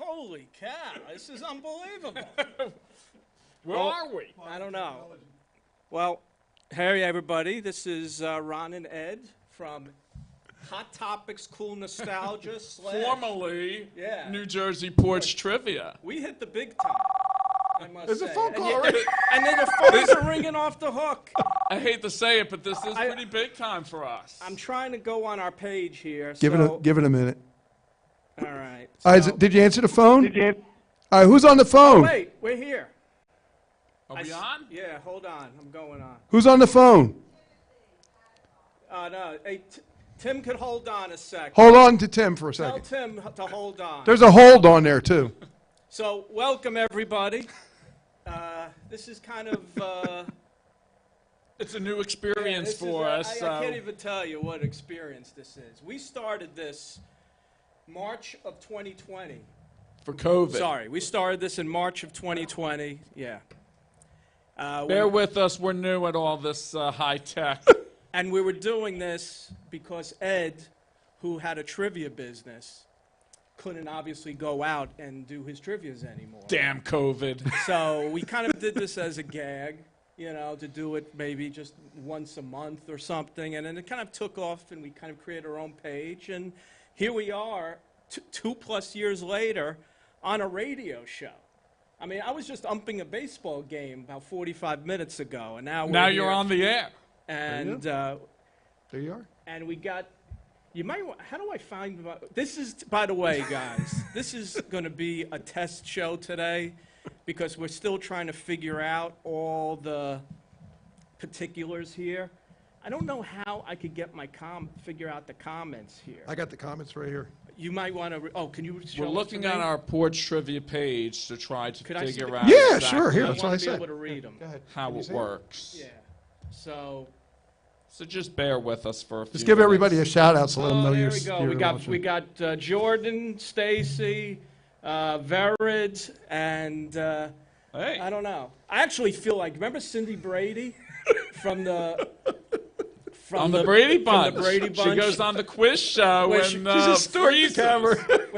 Holy cow, this is unbelievable. Where are we? I don't know. Well, hey everybody, this is Ron and Ed from Hot Topics Cool Nostalgia / Formerly Yeah. New Jersey Porch Trivia. We hit the big time, I must There's say. a phone And call you- already. And then the phones are ringing off the hook. I hate to say it, but this is pretty big time for us. I'm trying to go on our page here. Give it a minute. All right. All right, so- did you answer the phone? All right, who's on the phone? Wait, we're here. Are we on? Yeah, hold on. I'm going on. Who's on the phone? No, hey, Tim could hold on a sec. Hold on to Tim for a Tell second. Tim to hold on. There's a hold on there, too. So, welcome everybody. This is kind of It's a new experience this is for us. I can't even tell you what experience this is. We started this March of 2020. for COVID. Sorry, we started this in March of 2020. Yeah. Bear with us. We're new at all this high tech. And we were doing this because Ed, who had a trivia business, couldn't obviously go out and do his trivias anymore. Damn COVID. So we kind of did this as a gag, you know, to do it maybe just once a month or something. And then it kind of took off and we kind of created our own page. And here we are, 2+ years later, on a radio show. I mean, I was just umping a baseball game about 45 minutes ago. And now Now we're you're here. on the air. And There you are. and we got, you might, how do I find, this is, by the way, guys, this is going to be a test show today because we're still trying to figure out all the particulars here. I don't know how I could get my figure out the comments here. I got the comments right here. You might want to, can you show We're them looking to me? at our Porch Trivia page to try to Could I see figure the- out Yeah, exactly sure, here, I that's want what I to be said. able to read them. Go ahead. how Can you it see works. Yeah. So, So just bear with us for a few Just give everybody a minutes. shout out so let them know there you're we go. you're We got watching. Jordan, Stacy, Verid, and Hey. I don't know. I actually feel like, remember Cindy Brady from the On the Brady Bunch. From the Brady Bunch. She goes on the quiz show Where and she- freezes. Where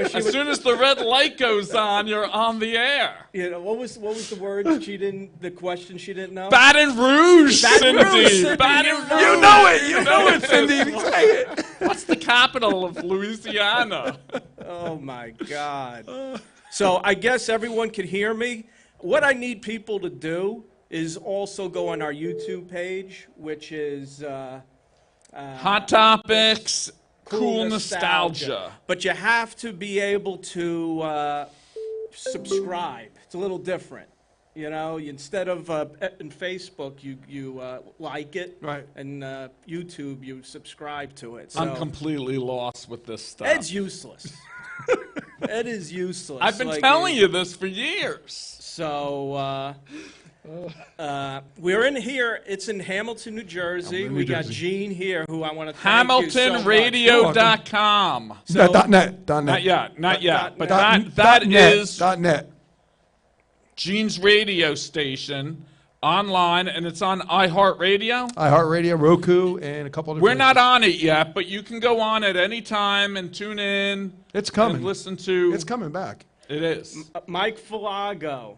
she As would- soon as the red light goes on, you're on the air. you know, what was the word she didn't? The question she didn't know. Baton Rouge, Baton Rouge, Cindy. Cindy, Baton you Rouge. know You know it. You know it, Cindy. Say it. What's the capital of Louisiana? Oh my God. So I guess everyone can hear me. What I need people to do is also go on our YouTube page, which is Hot Topics, Cool Nostalgia. But you have to be able to subscribe. It's a little different. You know, instead of in Facebook, you like it, Right. and YouTube, you subscribe to it. So I'm completely lost with this stuff. Ed's useless. Ed is useless. I've been Like, telling you this for years. So we're in here. It's in Hamilton, New Jersey. Hamilton, New We got Jersey. Gene here, who I want to thank you so much. HamiltonRadio.com. So- Dot net. Dot net. Not yet, not yet. But Dot that net. is Dot net. Gene's radio station online, and it's on iHeartRadio. iHeartRadio, Roku, and a couple other We're not places. on it yet, but you can go on at any time and tune in It's coming. and listen to. It's coming back. It is. Mike Filago,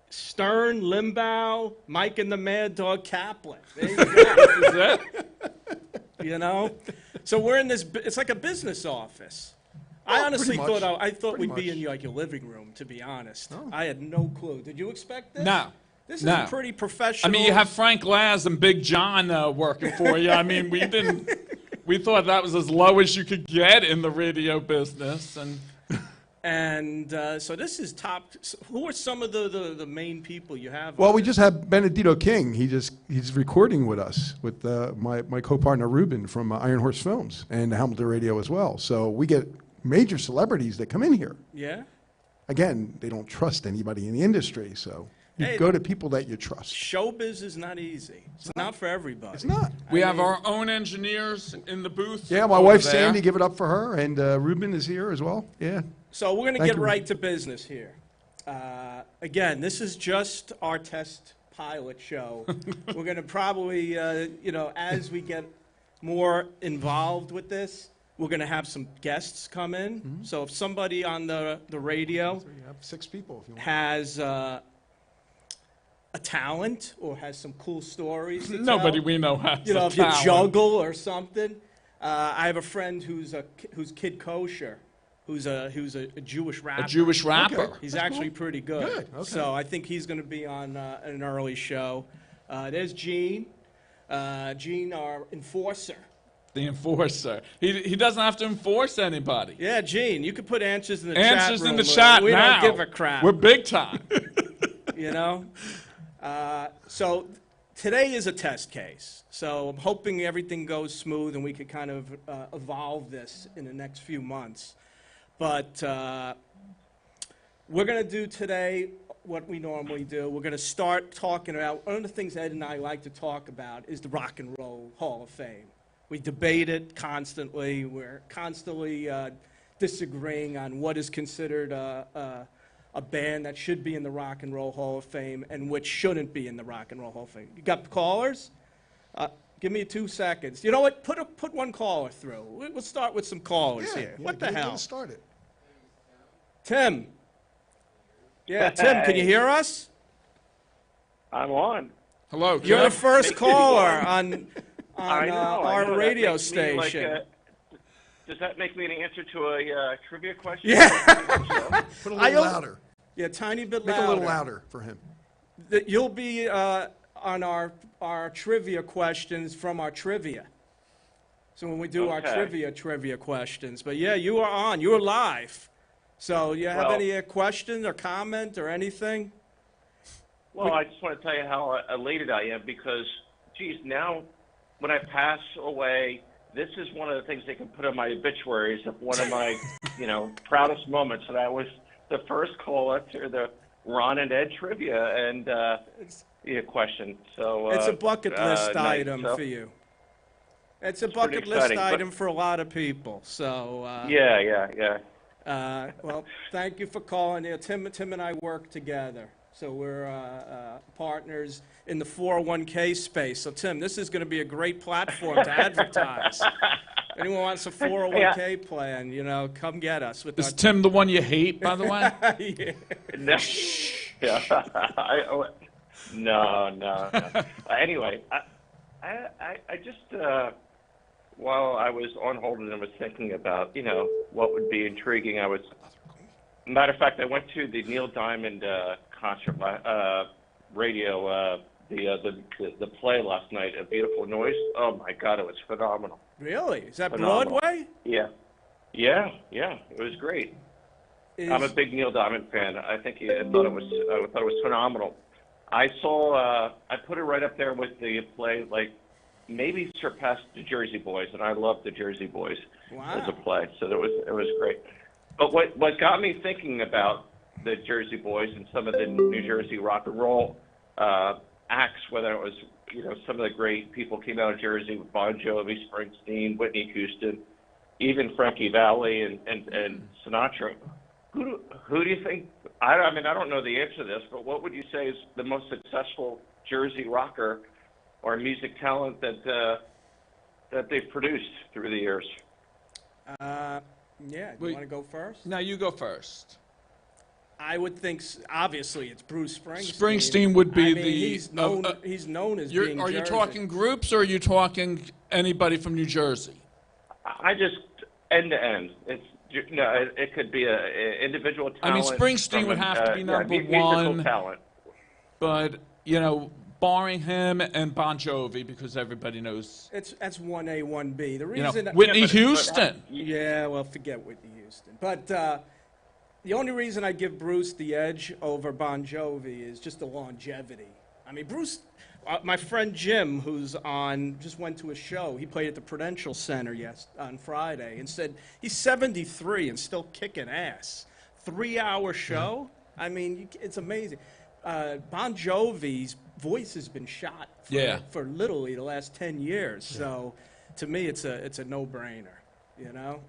Stern, Limbaugh, Mike and the Mad Dog Kaplan. There you go. This is it. You know, so we're in this. It's like a business office. I Well, honestly pretty much. thought I thought Pretty we'd be much. in like your living room. To be honest, Oh. I had no clue. Did you expect this? No. This No. is pretty professional. I mean, you have Frank Laz and Big John working for you. I mean, we thought that was as low as you could get in the radio business, and so this is top. Who are some of the main people you have? Well, on we this? just have Benedito King. He's recording with us with my co-partner Ruben from Iron Horse Films and Hamilton Radio as well. So we get major celebrities that come in here. Yeah. Again, they don't trust anybody in the industry, so you Hey, go to people that you trust. Showbiz is not easy. It's not for everybody. It's not. we I have mean- our own engineers in the booth. Yeah, my over wife there. Sandy, give it up for her, and Ruben is here as well. Yeah. So we're going to Thank get you. right to business here. Again, this is just our test pilot show. We're going to probably, as we get more involved with this, We're going to have some guests come in. So if somebody on the radio So you have 6 people if you want. has a talent or has some cool stories to Nobody tell, we know has you know, a if you talent. juggle or something. I have a friend who's Kid Kosher, who's a Jewish rapper. A Jewish rapper. Okay. He's That's actually cool. pretty good. Good, okay. So I think he's going to be on an early show. There's Gene. Gene, our enforcer. The enforcer. He doesn't have to enforce anybody. Yeah, Gene, you could put answers in the chat Answers room. in the chat We now. don't give a crap. We're big time. You know? So today is a test case. So I'm hoping everything goes smooth and we could kind of evolve this in the next few months. But we're going to do today what we normally do. We're going to start talking about, one of the things Ed and I like to talk about is the Rock and Roll Hall of Fame. We debate it constantly. We're constantly disagreeing on what is considered a band that should be in the Rock and Roll Hall of Fame and which shouldn't be in the Rock and Roll Hall of Fame. You got callers? Give me 2 seconds. You know what? Put one caller through. We'll start with some callers here. What the hell? Get it started. Tim. Yeah, Tim, can you hear us? I'm on. Hello. You're Tim. the first caller on I know, our that radio makes me like station. does that make me an answer to a trivia question? Yeah. Put a I little al- louder. Yeah, tiny bit Make louder. it a little louder for him. That you'll be on our trivia questions from our trivia. So when we do our Okay. trivia questions. But yeah, you are on. You are live. So you have Well- any questions or comment or anything? Well, I just want to tell you how elated I am because, geez, now when I pass away, this is one of the things they can put on my obituaries of one of my, proudest moments. And I was the first caller to the Ron and Ed trivia and question. So It's a bucket list nice. item So- for you. It's a It's pretty bucket list exciting, but- item for a lot of people. So Yeah. well, thank you for calling. Yeah, Tim and I work together. So we're partners in the 401k space. So Tim, this is going to be a great platform to advertise. Anyone wants a 401k plan, come get us with Is Tim the one you hate, by the way? yeah. No. Yeah. No. Anyway, I just while I was on hold and I was thinking about what would be intriguing, matter of fact, I went to the Neil Diamond concert radio the play last night, A Beautiful Noise. Oh my God, it was phenomenal. Really? Is that Phenomenal. Broadway? Yeah, it was great. Is, I'm a big Neil Diamond fan. I thought it was phenomenal. I put it right up there with the play, like maybe surpassed the Jersey Boys, and I love the Jersey Boys as a play. So it was great. But what got me thinking about the Jersey Boys and some of the New Jersey rock and roll acts, whether it was some of the great people came out of Jersey, Bon Jovi, Springsteen, Whitney Houston, even Frankie Valli and Sinatra. Who do you think? I don't know the answer to this, but what would you say is the most successful Jersey rocker or music talent that they've produced through the years? yeah, do you Wait. want to go first? No, you go first. I would think, obviously, it's Bruce Springsteen. Springsteen would be I mean, the. he's known as being Are you Jersey. talking groups or are you talking anybody from New Jersey? I just end to end. It could be a individual talent. I mean, Springsteen from would have to be number musical one. talent. But, barring him and Bon Jovi, because everybody knows, That's 1A, 1B. The reason... Whitney but- Houston. Yeah, well, forget Whitney Houston. But the only reason I give Bruce the edge over Bon Jovi is just the longevity. I mean, Bruce, my friend Jim, who's just went to a show. He played at the Prudential Center on Friday and said he's 73 and still kicking ass. 3-hour show? I mean, it's amazing. Bon Jovi's voice has been shot for literally the last 10 years. Yeah. So to me, it's a no-brainer.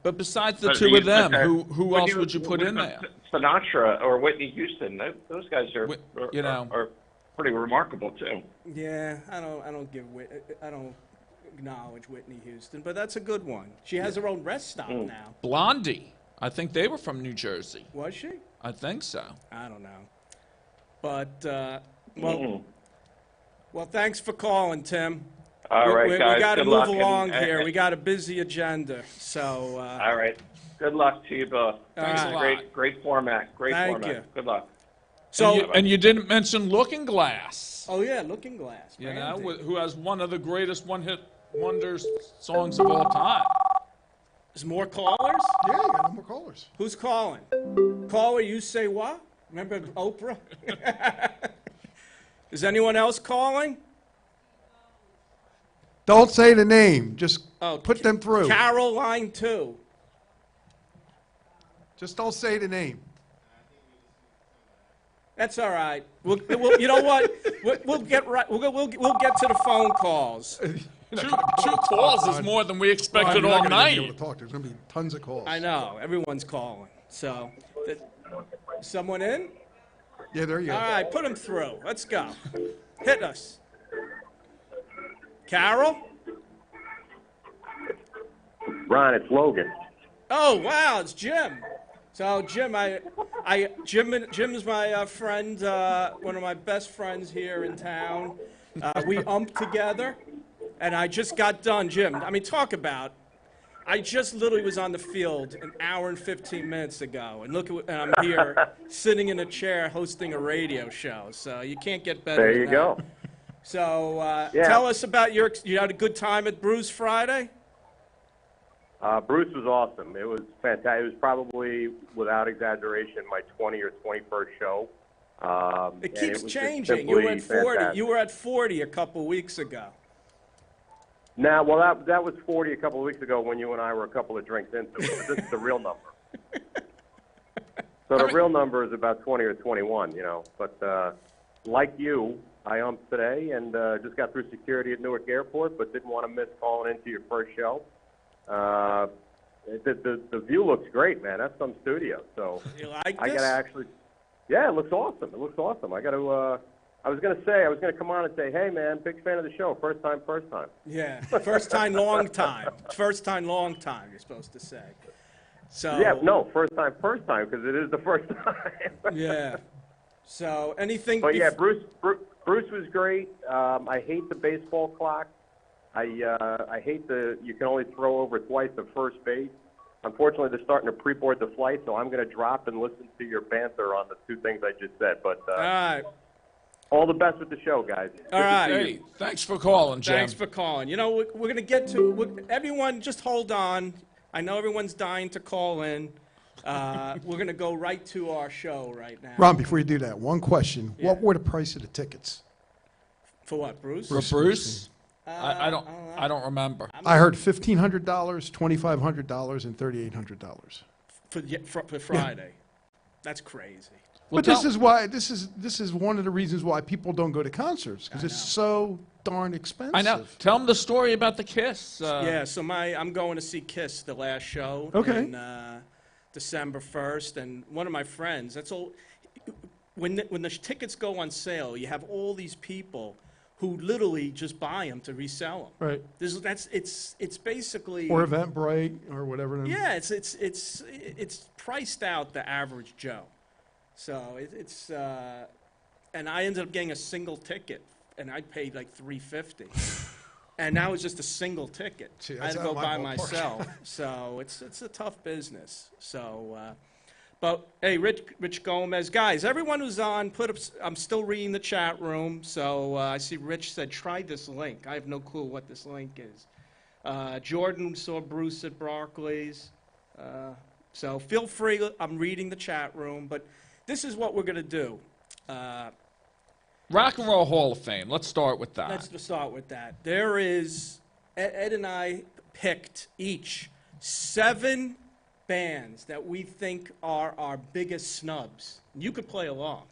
But besides the But two you- of them, okay. who else would you put in there? Sinatra or Whitney Houston. Those guys are pretty remarkable too. Yeah, I don't acknowledge Whitney Houston, but that's a good one. She has her own rest stop now. Blondie. I think they were from New Jersey. Was she? I think so. I don't know. But, well, thanks for calling, Tim. All right, we guys. got to Good move luck. along And- here. We got a busy agenda, so All right. Good luck to you both. Thanks a right. lot. Great format. Great Thank format. you. Good luck. so. And you didn't mention Looking Glass. Oh yeah, Looking Glass. You know, Brandy. who has one of the greatest one-hit wonders songs of all time. There's more callers. Yeah, you got no more callers. Who's calling? Caller, you say what? Remember Oprah? Is anyone else calling? Don't say the name. Just Oh, put them through. Carol, line 2. Just don't say the name. That's all right. You know what? We'll get right. We'll get to the phone calls. Two calls is more than we expected You're not all gonna be able night. to talk. There's going to be tons of calls. I know everyone's calling. So, someone in? Yeah, there you go. All right, put them through. Let's go. Hit us. Carol? Ron, it's Logan. Oh wow, it's Jim. So Jim, Jim's my friend, one of my best friends here in town. We umped together, and I just got done, Jim. I mean, talk about. I just literally was on the field an hour and 15 minutes ago, and and I'm here sitting in a chair hosting a radio show. So you can't get better. There than you that. go. So Yeah. tell us about you had a good time at Bruce Friday? Bruce was awesome. It was fantastic. It was probably, without exaggeration, my 20 or 21st show. It and keeps was just changing. You were at simply 40. fantastic. You were at 40 a couple weeks ago. Nah, well, that was 40 a couple of weeks ago when you and I were a couple of drinks into it. This is the real number. So the real number is about 20 or 21, you know. But like you, I umped today and just got through security at Newark Airport, but didn't want to miss calling into your first show. The view looks great, man. That's some studio. So You like I this? got to actually, yeah, it looks awesome. It looks awesome. I got to. I was going to come on and say, hey, man, big fan of the show. First time. Yeah. First time, long time. First time, long time, you're supposed to say. So, Yeah, no, first time, because it is the first time. Yeah. So, anything. But yeah, Bruce was great. I hate the baseball clock. I hate you can only throw over twice at first base. Unfortunately, they're starting to pre-board the flight, so I'm going to drop and listen to your banter on the two things I just said. But All right. all the best with the show, guys. All right. Hey, thanks for calling, Jim. Thanks for calling. You know, we're going to get to. Everyone, just hold on. I know everyone's dying to call in. We're going to go right to our show right now. Ron, before you do that, one question. Yeah. What were the price of the tickets? For what, Bruce? For Bruce? I don't remember. I heard $1,500, $2,500, and $3,800. For Friday. That's crazy. Well, But this tell- is why this is one of the reasons why people don't go to concerts because it's so darn expensive. I know. Tell them the story about the Kiss. Yeah, so I'm going to see Kiss, the last show, Okay. in December 1st, and one of my friends. That's all. When the tickets go on sale, you have all these people who literally just buy them to resell them. Right. It's basically. Or Eventbrite or whatever. Yeah, it's priced out the average Joe. So it's and I ended up getting a single ticket, and I paid like $350. And that was just a single ticket. See, I had that's to go out of my by ballpark. myself. So it's a tough business. So, but hey, Rich Gomez, guys, everyone who's on, put up. I'm still reading the chat room. So I see Rich said, try this link. I have no clue what this link is. Jordan saw Bruce at Barclays. So feel free. I'm reading the chat room, but this is what we're gonna do. Rock and Roll Hall of Fame. Let's start with that. Let's just start with that. There is, Ed and I picked each 7 bands that we think are our biggest snubs. You could play along.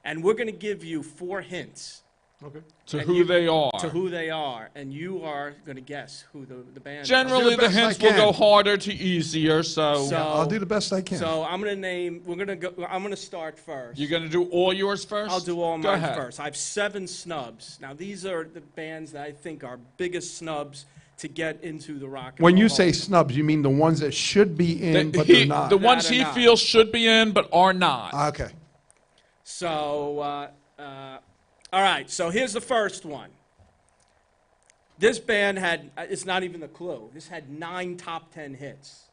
And we're going to give you 4 hints. Okay. to And who you- they are. To who they are, and you are going to guess who the band Generally, I'll do the the best I hints will go can. harder to easier. So, So- I'll do the best I can. So I'm going to name. We're going to go. I'm going to start first. you're going to do all yours first. I'll do all Go mine ahead. first. I have 7 snubs. Now these are the bands that I think are biggest snubs to get into the rock and When roll you Hall. say snubs, you mean the ones that should be in, but He- they're not. the ones That are he not. feels should be in but are not. Okay. So, all right. So here's the first one. This band had. It's not even a clue. This had 9 top 10 hits.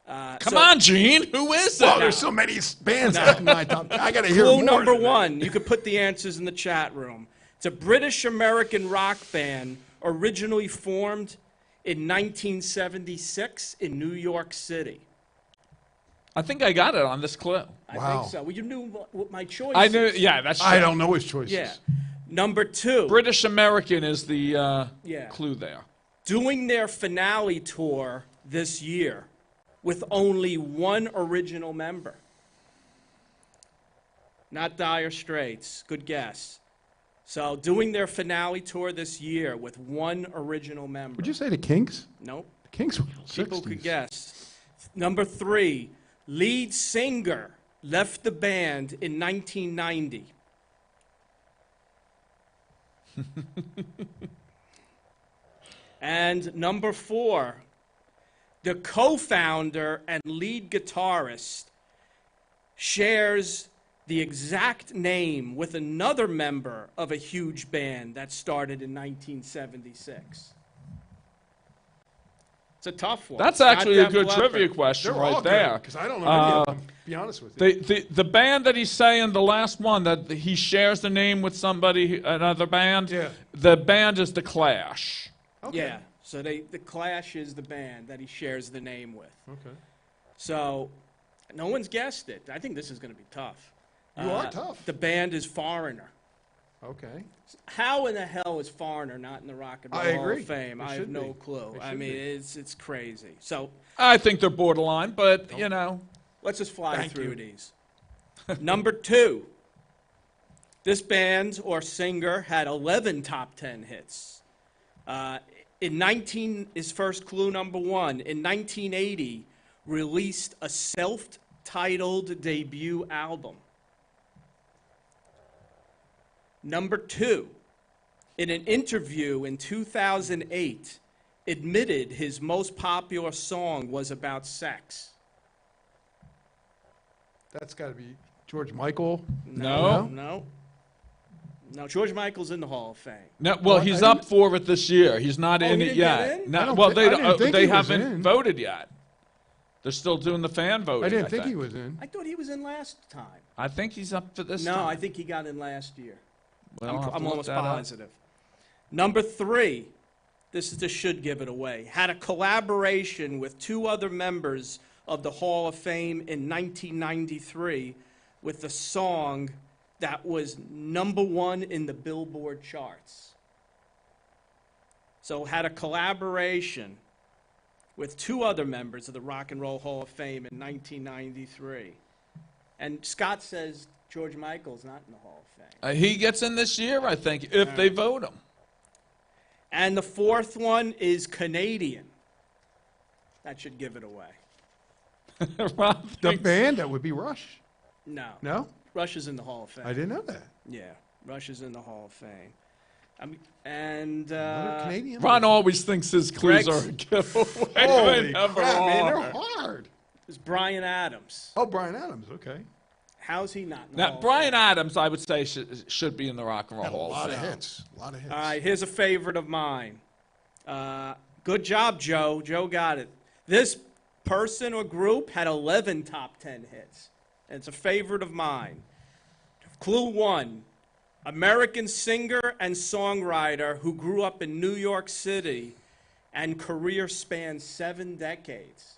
Come on, Gene. Who is Oh, it? there's so many bands. that my top. I got to hear Clue more. number than that. 1. You could put the answers in the chat room. It's a British-American rock band originally formed in 1976 in New York City. I think I got it on this clue. I Wow. think so. Well, you knew what my choice I knew. is. Yeah, that's. I true. don't know his choices. Yeah. Number 2. British American is the Yeah. clue there. Doing their finale tour this year with only one original member. Not Dire Straits. Good guess. So, doing their finale tour this year with one original member. Would you say the Kinks? Nope. The Kinks were People 60s. could guess. Number 3, lead singer left the band in 1990. And number 4, the co-founder and lead guitarist shares the exact name with another member of a huge band that started in 1976. It's a tough one. That's Not actually a Def good Leppard. trivia question They're right all there. Because I don't know any of them. To be honest with you. The band that he's saying, the last one, that he shares the name with somebody, another band, Yeah. the band is The Clash. Okay. Yeah. So the Clash is the band that he shares the name with. Okay. So no one's guessed it. I think this is going to be tough. You are tough. The band is Foreigner. Okay. How in the hell is Foreigner not in the Rock and Roll I Hall agree. of Fame? It I have should no be. clue. It I should mean, be. it's crazy. So I think they're borderline, but, you know. let's just fly Thank through you. these. Number 2. This band or singer had 11 top 10 hits. His first clue number 1, in 1980, released a self-titled debut album. Number 2, in an interview in 2008, admitted his most popular song was about sex. That's got to be George Michael. No. No, George Michael's in the Hall of Fame. No, well, I he's didn't- up for it this year. He's not Oh, in he it didn't yet. get in? No, I don't well, thi- I didn't think they he was haven't in. voted yet. They're still doing the fan voting. I didn't think think he was in. I thought he was in last time. I think he's up for this No, time. I think he got in last year. Well, I'll have to I'm look almost that up. positive. Number 3, this should give it away, had a collaboration with 2 other members of the Hall of Fame in 1993 with a song that was number 1 in the Billboard charts. So had a collaboration with 2 other members of the Rock and Roll Hall of Fame in 1993. And Scott says George Michael's not in the Hall of Fame. He gets in this year, I think, if they vote him. And the 4th one is Canadian. That should give it away. Rob The thinks- band, that would be Rush. No. No? Rush is in the Hall of Fame. I didn't know that. Yeah, Rush is in the Hall of Fame. And Another Canadian. Ron always thinks his clues Greg's- are a giveaway. Holy They never crap, man, are. they're hard. it's Brian Adams. Oh, Brian Adams, okay. How's he not in the Now, Hall Brian of Fame? Adams, I would say, should be in the Rock and Roll Had a Hall lot of of Fame. hits. A lot of hits. All right, here's a favorite of mine. Good job, Joe. Joe got it. This person or group had 11 top 10 hits. And it's a favorite of mine. Clue 1, American singer and songwriter who grew up in New York City and career spanned 7 decades.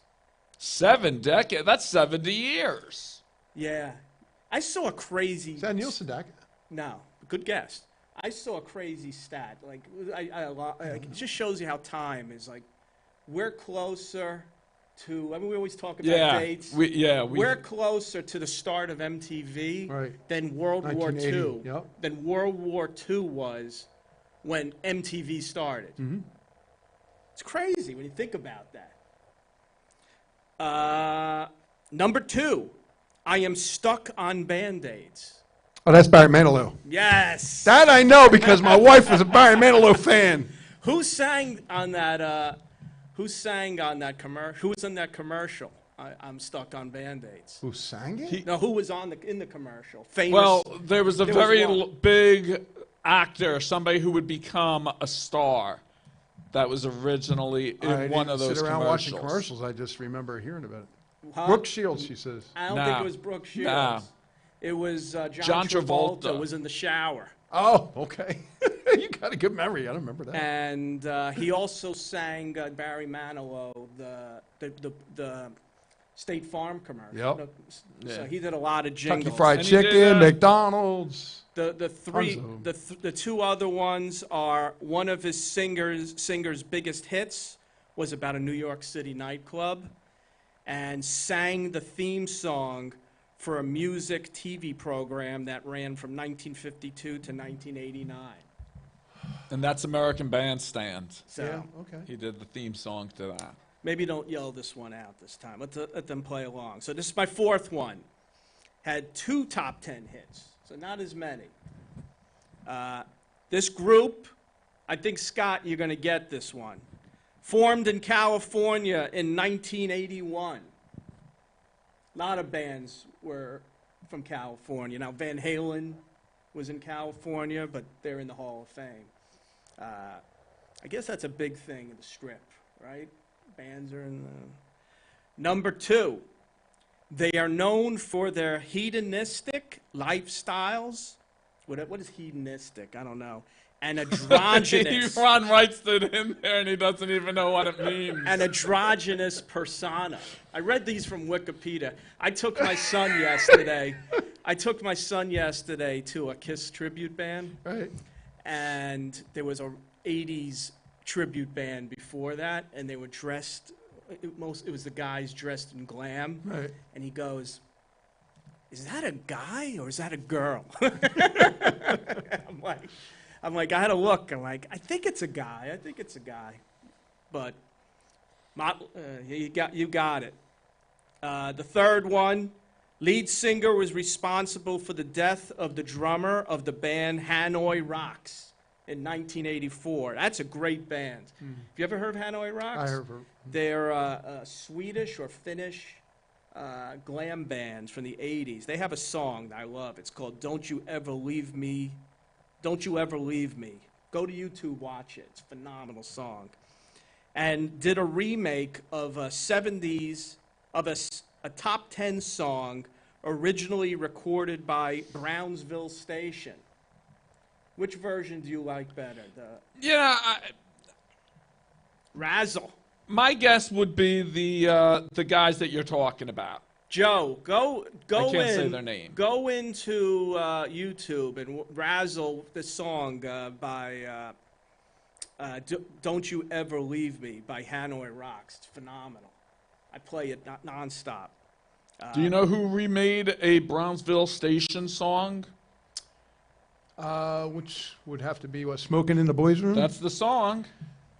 7 decades. That's 70 years. Yeah. I saw a crazy... Is that Neil Sedaka? No, good guess. I saw a crazy stat. Like, it just shows you how time is like. We're closer to, I mean, we always talk about Yeah, dates. we We're closer to the start of MTV Right. than World War 1980, II. yep. Than World War II was when MTV started. Mm-hmm. It's crazy when you think about that. Number 2, I am stuck on Band-Aids. Oh, that's Barry Manilow. Yes. That I know because my wife was a Barry Manilow fan. Who sang on that? Who sang on that commercial? Who was in that commercial? I'm stuck on Band-Aids. Who sang it? No, who was in the commercial? Famous. well, there was a There was very one. big actor, somebody who would become a star, that was originally in I one didn't of those sit around commercials. watching commercials. I just remember hearing about it. Huh? Brooke Shields, she says. I don't No. think it was Brooke Shields. No. It was John Travolta. was in the shower. Oh, okay. You got a good memory. I don't remember that. And he also sang Barry Manilow, the State Farm commercial. Yep. So Yeah. he did a lot of jingles. Kentucky Fried And he did, Chicken, McDonald's. The three, Tons of the two other ones are one of his singer's biggest hits was about a New York City nightclub, and sang the theme song for a music TV program that ran from 1952 to 1989. And that's American Bandstand. So Yeah, okay. He did the theme song to that. maybe don't yell this one out this time. Let them play along. So this is my 4th one. Had 2 top 10 hits, so not as many. This group, I think, Scott, you're going to get this one. Formed in California in 1981. A lot of bands were from California. Now, Van Halen was in California, but they're in the Hall of Fame. I guess that's a big thing in the Strip, right? Bands are in the... Number 2, they are known for their hedonistic lifestyles. What is hedonistic? I don't know. And androgynous. Ron writes it in there and he doesn't even know what it means. An androgynous persona. I read these from Wikipedia. I took my son yesterday. To a Kiss tribute band, Right. and there was a 80s tribute band before that, and they were dressed. It was the guys dressed in glam, Right. and he goes, "Is that a guy or is that a girl?" I'm like, I had to look. I'm like, I think it's a guy. But you got it. The third one, lead singer was responsible for the death of the drummer of the band Hanoi Rocks in 1984. That's a great band. Have you ever heard of Hanoi Rocks? I heard her. They're Swedish or Finnish glam bands from the 80s. They have a song that I love. It's called Don't You Ever Leave Me. Don't You Ever Leave Me. Go to YouTube, watch it. It's a phenomenal song. And did a remake of a 70s, of a top 10 song originally recorded by Brownsville Station. Which version do you like better? The Yeah, Razzle. my guess would be the guys that you're talking about. Joe, go I can't in. say their name. Go into YouTube and razzle the song by "Don't You Ever Leave Me" by Hanoi Rocks. It's phenomenal. I play it nonstop. Do you know who remade a Brownsville Station song? Which would have to be what? Smoking in the Boys Room? That's the song.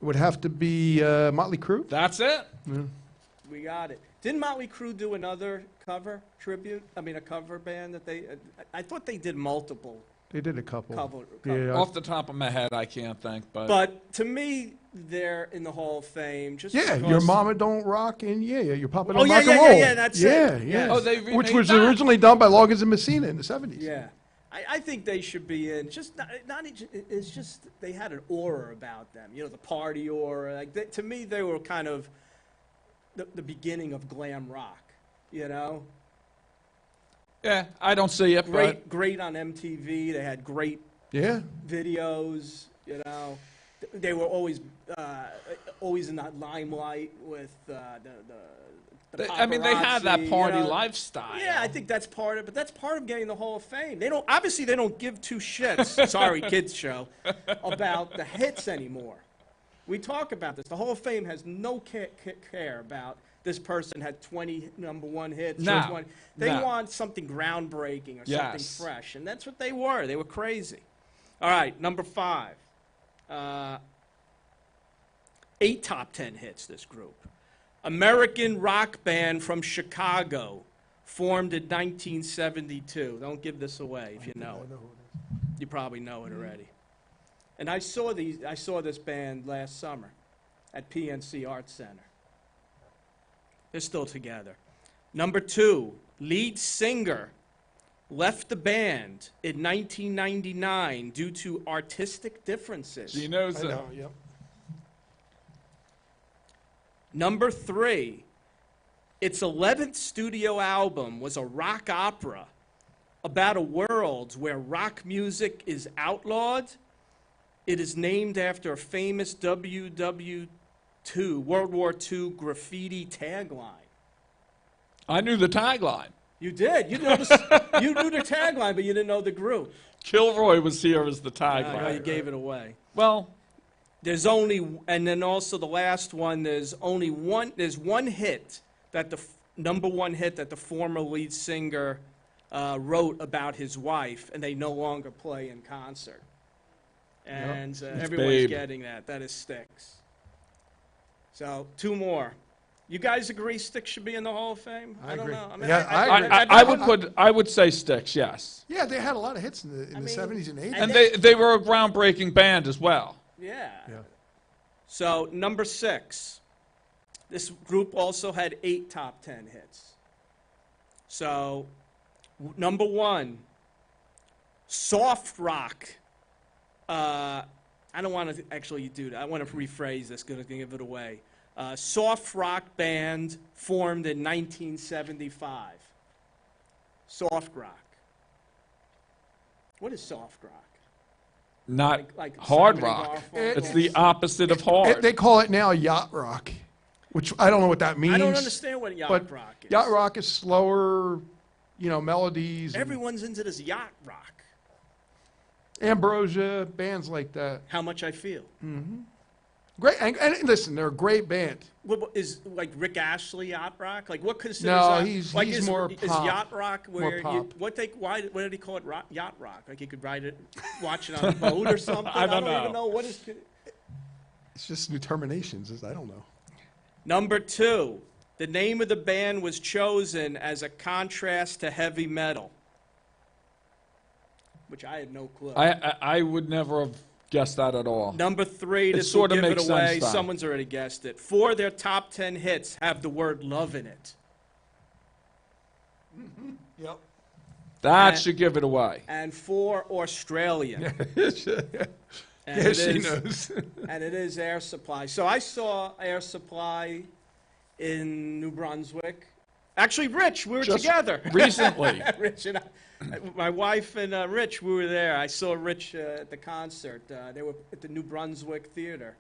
Would have to be Motley Crue? That's it. We got it. Didn't Motley Crue do another cover tribute? I mean, a cover band that they. I thought they did multiple They did a couple. cover. Yeah. Off the top of my head, I can't think, But to me, they're in the Hall of Fame. Just Yeah, because your mama don't rock and your papa Oh, don't yeah, rock yeah, and yeah, roll. yeah, that's yeah, it. Yeah, Oh, they Which remade was that? originally done by Loggins and Messina in the 70s. Yeah, I think they should be in. Just not. It's just they had an aura about them. You know, the party aura. Like to me, they were kind of the beginning of glam rock. You know, yeah, I don't see it. great on MTV. They had great Yeah. videos. You know, they were always in that limelight with the I mean, they had that paparazzi, party you know. lifestyle. Yeah, I think that's part of it, but that's part of getting the Hall of Fame. They don't obviously they don't give two shits. Sorry, kids show about the hits anymore. We talk about this. The Hall of Fame has no care about this person had 20 number one hits. No, or 20. They no. want something groundbreaking or Yes. something fresh, and that's what they were. They were crazy. All right, number 5. 8 top 10 hits, this group. American rock band from Chicago, formed in 1972. Don't give this away if you know it. You probably know it already. And I saw this band last summer at PNC Arts Center. They're still together. Number 2, lead singer left the band in 1999 due to artistic differences. Gino's I know, yep. Number 3, its 11th studio album was a rock opera about a world where rock music is outlawed. It is named after a famous World War II graffiti tagline. I knew the tagline. You did. You knew the tagline, but you didn't know the group. Kilroy was here as the I know tagline. you gave it away. Well, There's only, and then also the last one, there's one hit that number one hit that the former lead singer wrote about his wife, and they no longer play in concert. And everyone's Babe. getting that. That is Styx. So, 2 more. You guys agree Styx should be in the Hall of Fame? I don't agree. know. I mean, Yeah, I agree. I would say Styx, yes. Yeah, they had a lot of hits in the I mean, 70s and 80s. And they were a groundbreaking band as well. Yeah. Yeah. So, number 6. This group also had 8 top 10 hits. So, number 1, soft rock. I don't want to actually do that. I want to rephrase this, going to give it away. Soft rock band formed in 1975. Soft rock. What is soft rock? Not Like hard Simon and rock. Garfunkel? It's the opposite of hard. They call it now yacht rock, which I don't know what that means. I don't understand what yacht but rock is. yacht rock is slower, melodies. and Everyone's into this yacht rock. Ambrosia, bands like that. How Much I Feel. Great, and listen, they're a great band. What is like Rick Astley yacht rock? Like what considers No, that- he's like he's is, more is pop. yacht rock More where you, pop. what did he call it yacht rock? Like you could ride it, watch it on a boat or something. I don't even know. know what is. It's just new terminations. I don't know. Number 2, the name of the band was chosen as a contrast to heavy metal, which I had no clue. I would never have guessed that at all. Number 3, this sorta will give it makes away. sense, though. Someone's already guessed it. 4 of their top 10 hits have the word love in it. Yep. That should give it away. And 4 Australian. And Yeah, it she is- knows. And it is Air Supply. So I saw Air Supply in New Brunswick. Actually, Rich, we were Just together. recently. Rich and my wife and Rich, we were there. I saw Rich at the concert. They were at the New Brunswick Theater,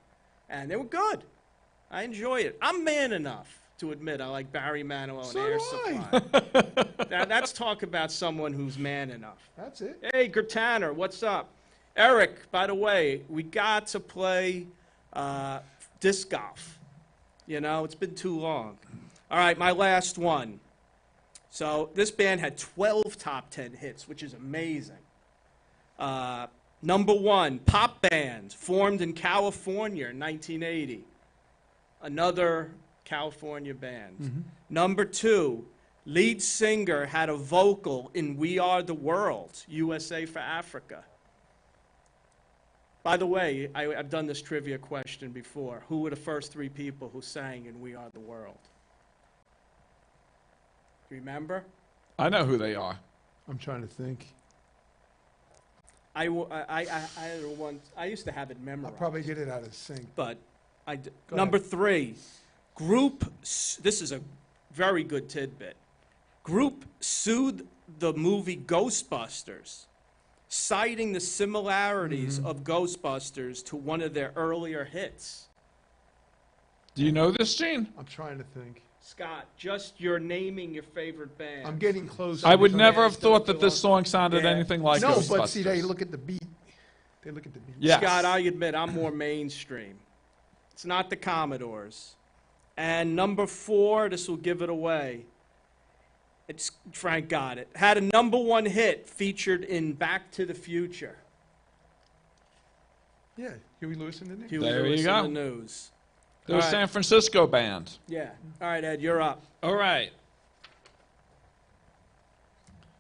and they were good. I enjoy it. I'm man enough to admit I like Barry Manilow and So Air do I. Supply. Now, that's talk about someone who's man enough. That's it. Hey, Gertaner, what's up? Eric, by the way, we got to play disc golf. It's been too long. All right, my last one. So this band had 12 top 10 hits, which is amazing. Number 1, pop band, formed in California in 1980. Another California band. Number 2, lead singer had a vocal in We Are the World, USA for Africa. By the way, I've done this trivia question before. Who were the first 3 people who sang in We Are the World? Remember? I know who they are. I'm trying to think. I used to have it I'll memorized. probably get it out of sync. But Go number ahead. 3, this is a very good tidbit. Group sued the movie Ghostbusters, citing the similarities of Ghostbusters to one of their earlier hits. Do you know this, Gene? I'm trying to think. Scott, just you're naming your favorite band. I'm getting close. I would to never bands have thought don't that this belong- song sounded Yeah. anything like No, Ghostbusters. but see, they look at the beat. They look at the beat. Yes. Scott, I admit I'm more mainstream. It's not the Commodores. And number 4, this will give it away. It's Frank got it. Had a number 1 hit featured in Back to the Future. Yeah, Huey Lewis and the News. Huey There Lewis you and go. the News. They're All a right. San Francisco band. Yeah. All right, Ed, you're up. All right.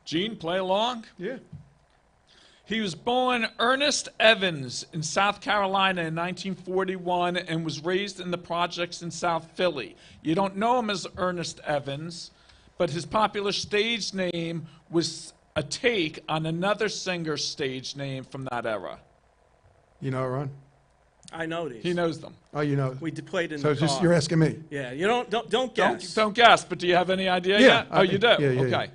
Gene, play along. Yeah. He was born Ernest Evans in South Carolina in 1941 and was raised in the projects in South Philly. You don't know him as Ernest Evans, but his popular stage name was a take on another singer's stage name from that era. You know it, Ron? I know these. He knows them. Oh, you know. We played in So the it's just car. you're asking me. Yeah, you don't guess. Don't guess, but do you have any idea Yeah, yet? I Oh, you do? think- yeah, yeah, Okay. yeah.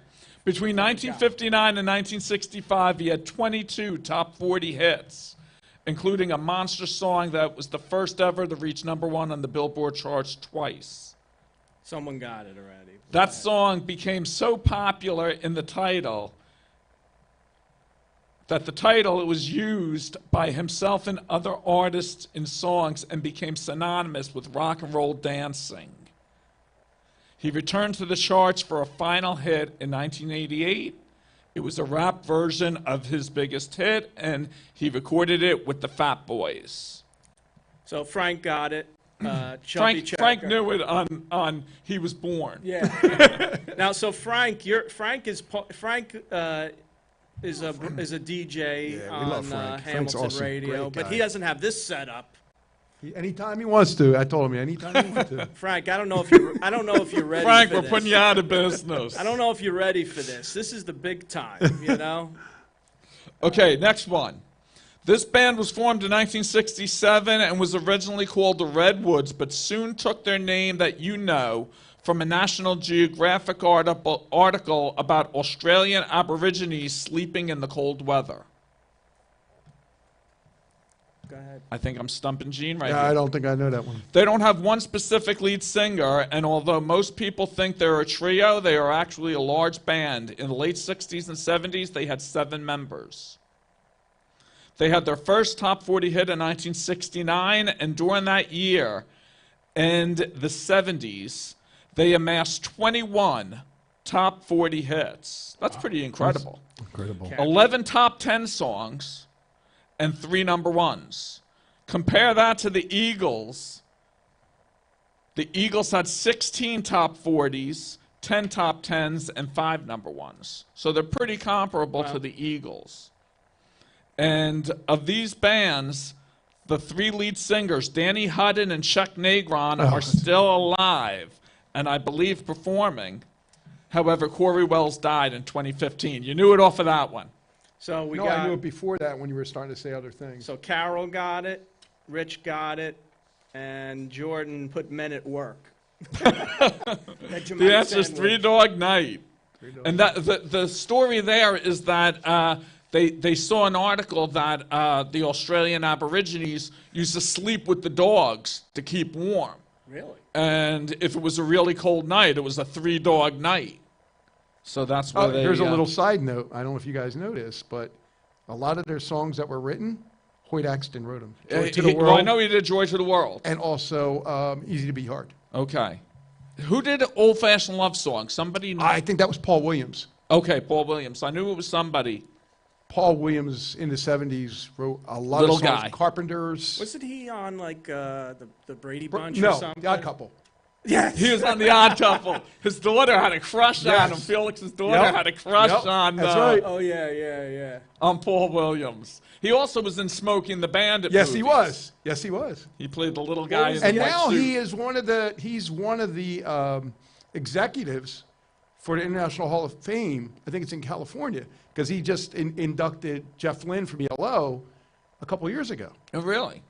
Between 1959 and 1965, he had 22 top 40 hits, including a monster song that was the first ever to reach number 1 on the Billboard charts twice. Someone got it already. That song became so popular in the title that the title was used by himself and other artists in songs and became synonymous with rock and roll dancing. He returned to the charts for a final hit in 1988. It was a rap version of his biggest hit, and he recorded it with the Fat Boys. So Frank got it. Frank knew it on He Was Born. Yeah. Now, so Frank, Frank is a DJ Yeah, we love on Frank. Frank's Hamilton awesome. Radio, Great but guy. he doesn't have this set up. Anytime he wants to. I told him anytime he wants to. Frank, I don't know if you're ready. Frank, for we're this. putting you out of business. I don't know if you're ready for this. This is the big time, you know. Okay, next one. This band was formed in 1967 and was originally called the Redwoods, but soon took their name that you know from a National Geographic article about Australian Aborigines sleeping in the cold weather. Go ahead. I think I'm stumping Gene right Yeah, here. I don't think I know that one. They don't have one specific lead singer, and although most people think they're a trio, they are actually a large band. In the late 60s and 70s, they had 7 members. They had their first top 40 hit in 1969, and during that year and the 70s, they amassed 21 top 40 hits. That's pretty incredible. Incredible. 11 top 10 songs and 3 number 1s. Compare that to the Eagles. The Eagles had 16 top 40s, 10 top 10s, and 5 number 1s. So they're pretty comparable to the Eagles. And of these bands, the 3 lead singers, Danny Hudden and Chuck Negron, are still alive and I believe performing. However, Corey Wells died in 2015. You knew it off of that one. So we No, got. I knew it before that when you were starting to say other things. So Carol got it, Rich got it, and Jordan put Men at Work. The answer is Three Dog Night. And that the story there is that they saw an article that the Australian Aborigines used to sleep with the dogs to keep warm. Really? And if it was a really cold night, it was a 3 dog night. So that's where they... Here's a little side note. I don't know if you guys know this, but a lot of their songs that were written, Hoyt Axton wrote them. Joy to the well, World, I know he did Joy to the World. and also Easy to Be Hard. Okay. Who did Old Fashioned Love Song? Somebody... I think that was Paul Williams. Okay, Paul Williams. I knew it was somebody. Paul Williams in the 70s wrote a lot Little of songs. guy. Carpenters. Wasn't he on like the Brady Bunch or No, something? The Odd Couple. Yes. He was on The Odd Couple. His daughter had a crush on him. Yes. Felix's daughter Yep. had a crush Yep. on That's right. Oh yeah. on Paul Williams. He also was in Smoking the Bandit Yes, movies. he was. Yes, he was. He played the little guy in And the white now suit. he is he's one of the executives for the International Hall of Fame. I think it's in California because he just inducted Jeff Lynne from ELO a couple years ago. Oh, really?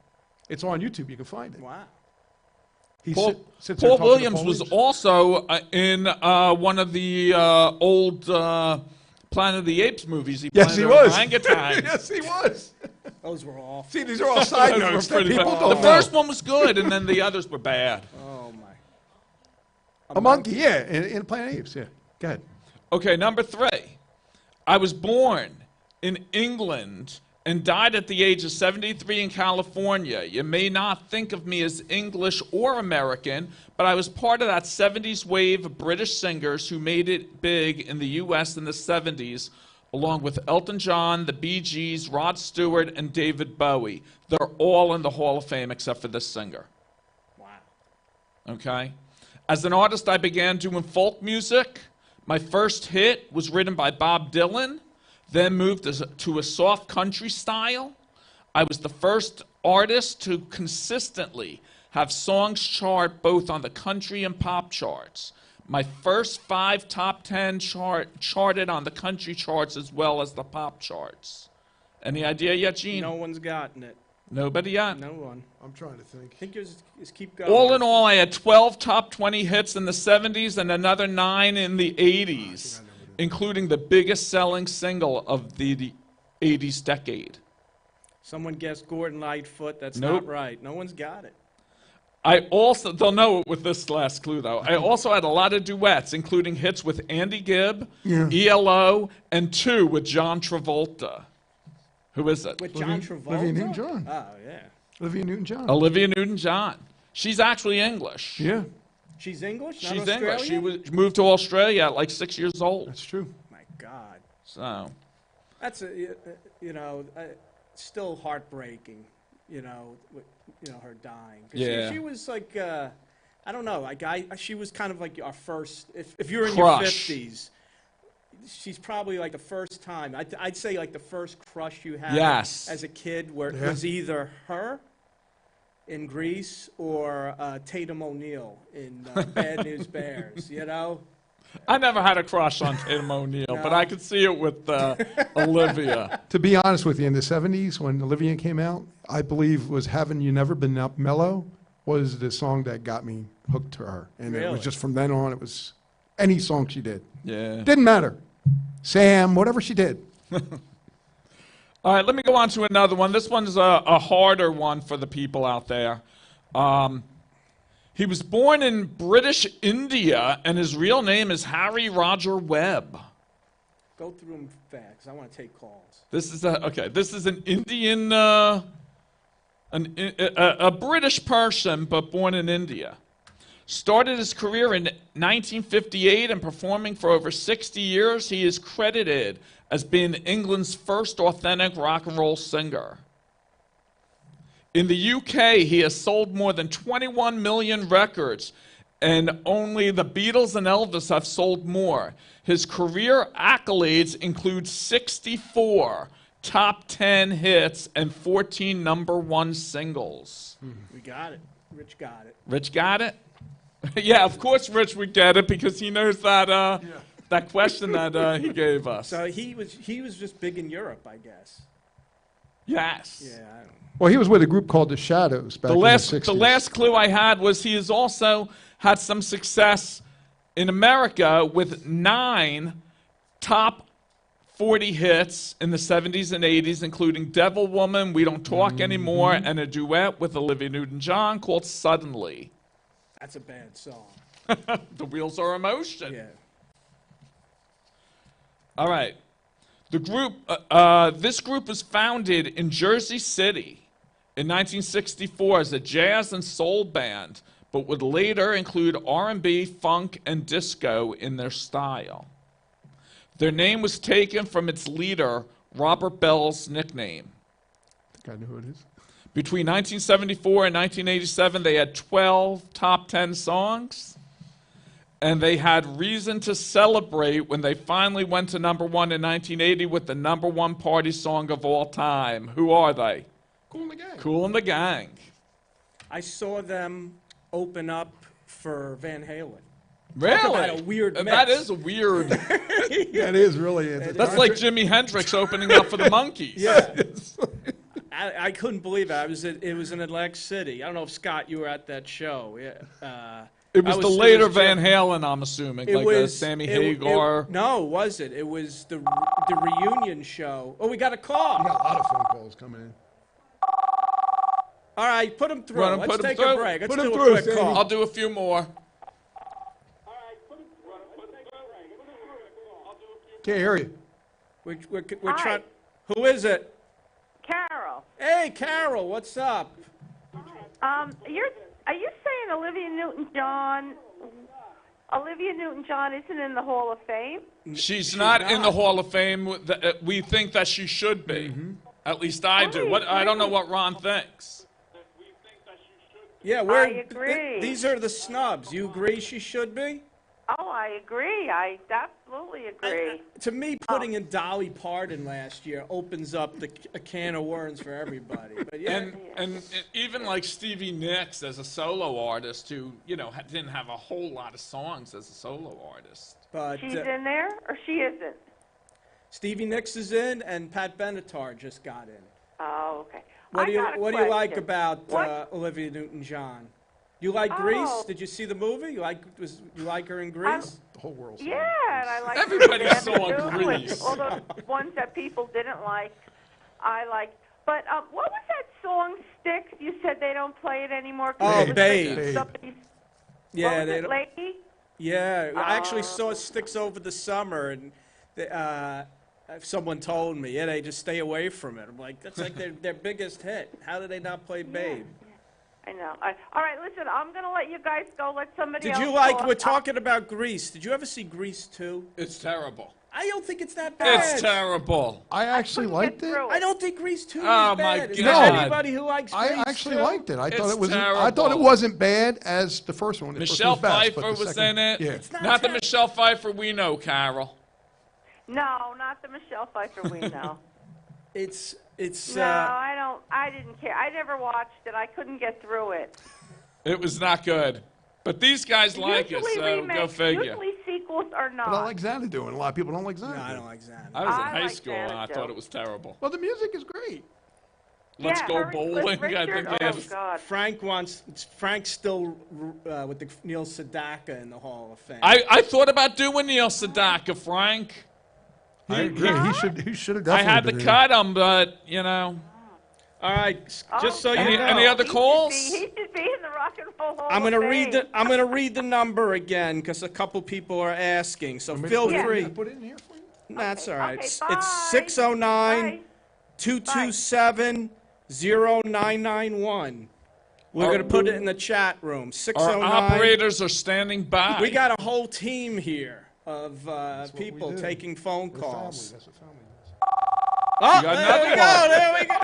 It's on YouTube. You can find it. Wow. He Paul, sits there Paul talking to Williams Paul was Williams. also in one of the old Planet of the Apes movies. He Yes, played he an was. orangutan. Yes, he was. Those were awful. See, these are all side Those were notes that pretty people bad. don't The know. first one was good, and then the others were bad. Oh my. A monkey, yeah, in Planet of the Apes, yeah. Go ahead. Okay, number 3. I was born in England and died at the age of 73 in California. You may not think of me as English or American, but I was part of that 70s wave of British singers who made it big in the U.S. in the 70s, along with Elton John, the Bee Gees, Rod Stewart, and David Bowie. They're all in the Hall of Fame except for this singer. Wow. Okay? As an artist, I began doing folk music. My first hit was written by Bob Dylan, then moved to a soft country style. I was the first artist to consistently have songs chart both on the country and pop charts. My first 5 top 10 charted on the country charts as well as the pop charts. Any idea yet, Gene? No one's gotten it. Nobody yet? No one. I'm trying to think. I think just keep going. All in all, I had 12 top 20 hits in the 70s and another 9 in the 80s, including the biggest selling single of the 80s decade. Someone guessed Gordon Lightfoot. That's Nope. not right. No one's got it. They'll know it with this last clue though. I also had a lot of duets, including hits with Andy Gibb, Yeah. ELO, and 2 with John Travolta. Who is it? With John Travolta? Olivia Newton-John. Oh, yeah. Olivia Newton-John. Olivia Newton-John. She's actually English. Yeah, She's English? Not She's Australian? English. She moved to Australia at like 6 years old. that's true. My God. So, That's, still heartbreaking, her dying. 'Cause Yeah. She was like, I don't know, she was kind of like our first, if you're in Crush. your 50s, she's probably like the first time, I'd say like the first crush you had Yes. as a kid where it Yeah. was either her in Grease or Tatum O'Neal in Bad News Bears, I never had a crush on Tatum O'Neal, but I could see it with Olivia. To be honest with you, in the 70s, when Olivia came out, I believe was Haven't You Never Been Up Mellow was the song that got me hooked to her. And it Really? was just from then on, it was any song she did. Yeah. Didn't matter. Sam, whatever she did. All right, let me go on to another one. This one's a harder one for the people out there. He was born in British India, and his real name is Harry Roger Webb. Go through them fast, 'cause I want to take calls. This is an Indian, a British person, but born in India. Started his career in 1958 and performing for over 60 years. He is credited as being England's first authentic rock and roll singer. In the UK, he has sold more than 21 million records, and only the Beatles and Elvis have sold more. His career accolades include 64 top 10 hits and 14 #1 singles. We got it. Rich got it. Rich got it? Yeah, of course Rich would get it because he knows that that question that he gave us. So he was just big in Europe, I guess. Yes. Yeah, I don't know. Well, he was with a group called The Shadows back in the 60s. The last clue I had was he has also had some success in America with 9 top 40 hits in the 70s and 80s, including Devil Woman, We Don't Talk Anymore, and a duet with Olivia Newton-John called Suddenly. That's a bad song. The Wheels Are Emotion. Yeah. All right. The group, this group was founded in Jersey City in 1964 as a jazz and soul band, but would later include R&B, funk, and disco in their style. Their name was taken from its leader, Robert Bell's nickname. I think I know who it is. Between 1974 and 1987, they had 12 top 10 songs. And they had reason to celebrate when they finally went to #1 in 1980 with the #1 party song of all time. Who are they? Cool in the Gang. Kool and the Gang. I saw them open up for Van Halen. Really? about a weird That mix. is a weird. That is really. That's like Jimi Hendrix opening up for the Monkees. Yeah. I couldn't believe it. It was in Atlantic City. I don't know if, Scott, you were at that show. Yeah. It was I the was- it later was Van Jeff- Halen, I'm assuming, It like was Sammy it- Hagar. No, was it? It was the reunion show. Oh, we got a call. We got a lot of phone calls coming in. All right, put him through. Wanna put Let's him take through? a break. Let's Put him do through, a quick Sammy. call. I'll do a few more. Can't hear you. We're trying. Who is it? Hey, Carol, what's up? Are you saying Olivia Newton-John? Olivia Newton-John isn't in the Hall of Fame? She's not in the Hall of Fame. We think that she should be. At least I do. I don't know what Ron thinks. Yeah, I agree. These are the snubs. You agree she should be? Oh, I agree. I absolutely agree. To me, putting in Dolly Parton last year opens up a can of worms for everybody. But yeah, And even like Stevie Nicks as a solo artist who, didn't have a whole lot of songs as a solo artist. but She's in there, or she isn't? Stevie Nicks is in, and Pat Benatar just got in. Oh, okay. What do you like question. about What? Olivia Newton-John? You like Grease? Oh. Did you see the movie? You like her in Grease? The whole world's Yeah, and I like Everybody her saw too, and Grease. all the ones that people didn't like, I like. But what was that song, Sticks? You said they don't play it anymore. 'Cause Oh, it was Babe. like somebody's- Yeah, what was they it, don't- Lady? Yeah, I actually saw Sticks over the summer, and someone told me, they just stay away from it. I'm like, that's like their biggest hit. How do they not play Babe? I know. All right, listen, I'm going to let you guys go. Let somebody Did else you like, talk. we're talking about Grease. Did you ever see Grease 2? It's terrible. I don't think it's that bad. It's terrible. I actually couldn't liked get it. through I don't think Grease 2 is Oh, bad. my Is God. there anybody who likes Grease I actually 2? liked it. I thought It's it was. I terrible. thought it wasn't bad as the first one. The first Michelle one was best, but Pfeiffer the was second- in it. Yeah. It's not Not the bad. Michelle Pfeiffer we know, Carol. No, not the Michelle Pfeiffer we know. It's No, I don't. I didn't care. I never watched it. I couldn't get through it. It was not good. But these guys like it, Usually so remakes, go figure. Usually sequels are not. But I like Xanadu, and a lot of people don't like Xanadu. No, I don't like Xanadu. I was in I high like school and I Xanadu. thought it was terrible. Well, the music is great. Let's Yeah, go Hurry, bowling. I Richard, think they oh, have. God. Frank's still with the Neil Sedaka in the Hall of Fame. I thought about doing Neil Sedaka, Frank. I agree. He should have definitely. I had to been in. cut him, but All right, just so you Any- know. any other He calls? should be in the Rock and Roll Hall I'm of gonna Fame. read the number again because a couple people are asking. So Want me to feel put it in- free. Put it in here for you. That's all right. Okay, It's bye. 609 Bye. 227 0991. We're going to put it in the chat room. our 609. operators are standing by. We got a whole team here of what we people do. taking phone We're family. calls. That's what family is. Oh, got there another we go. There we go.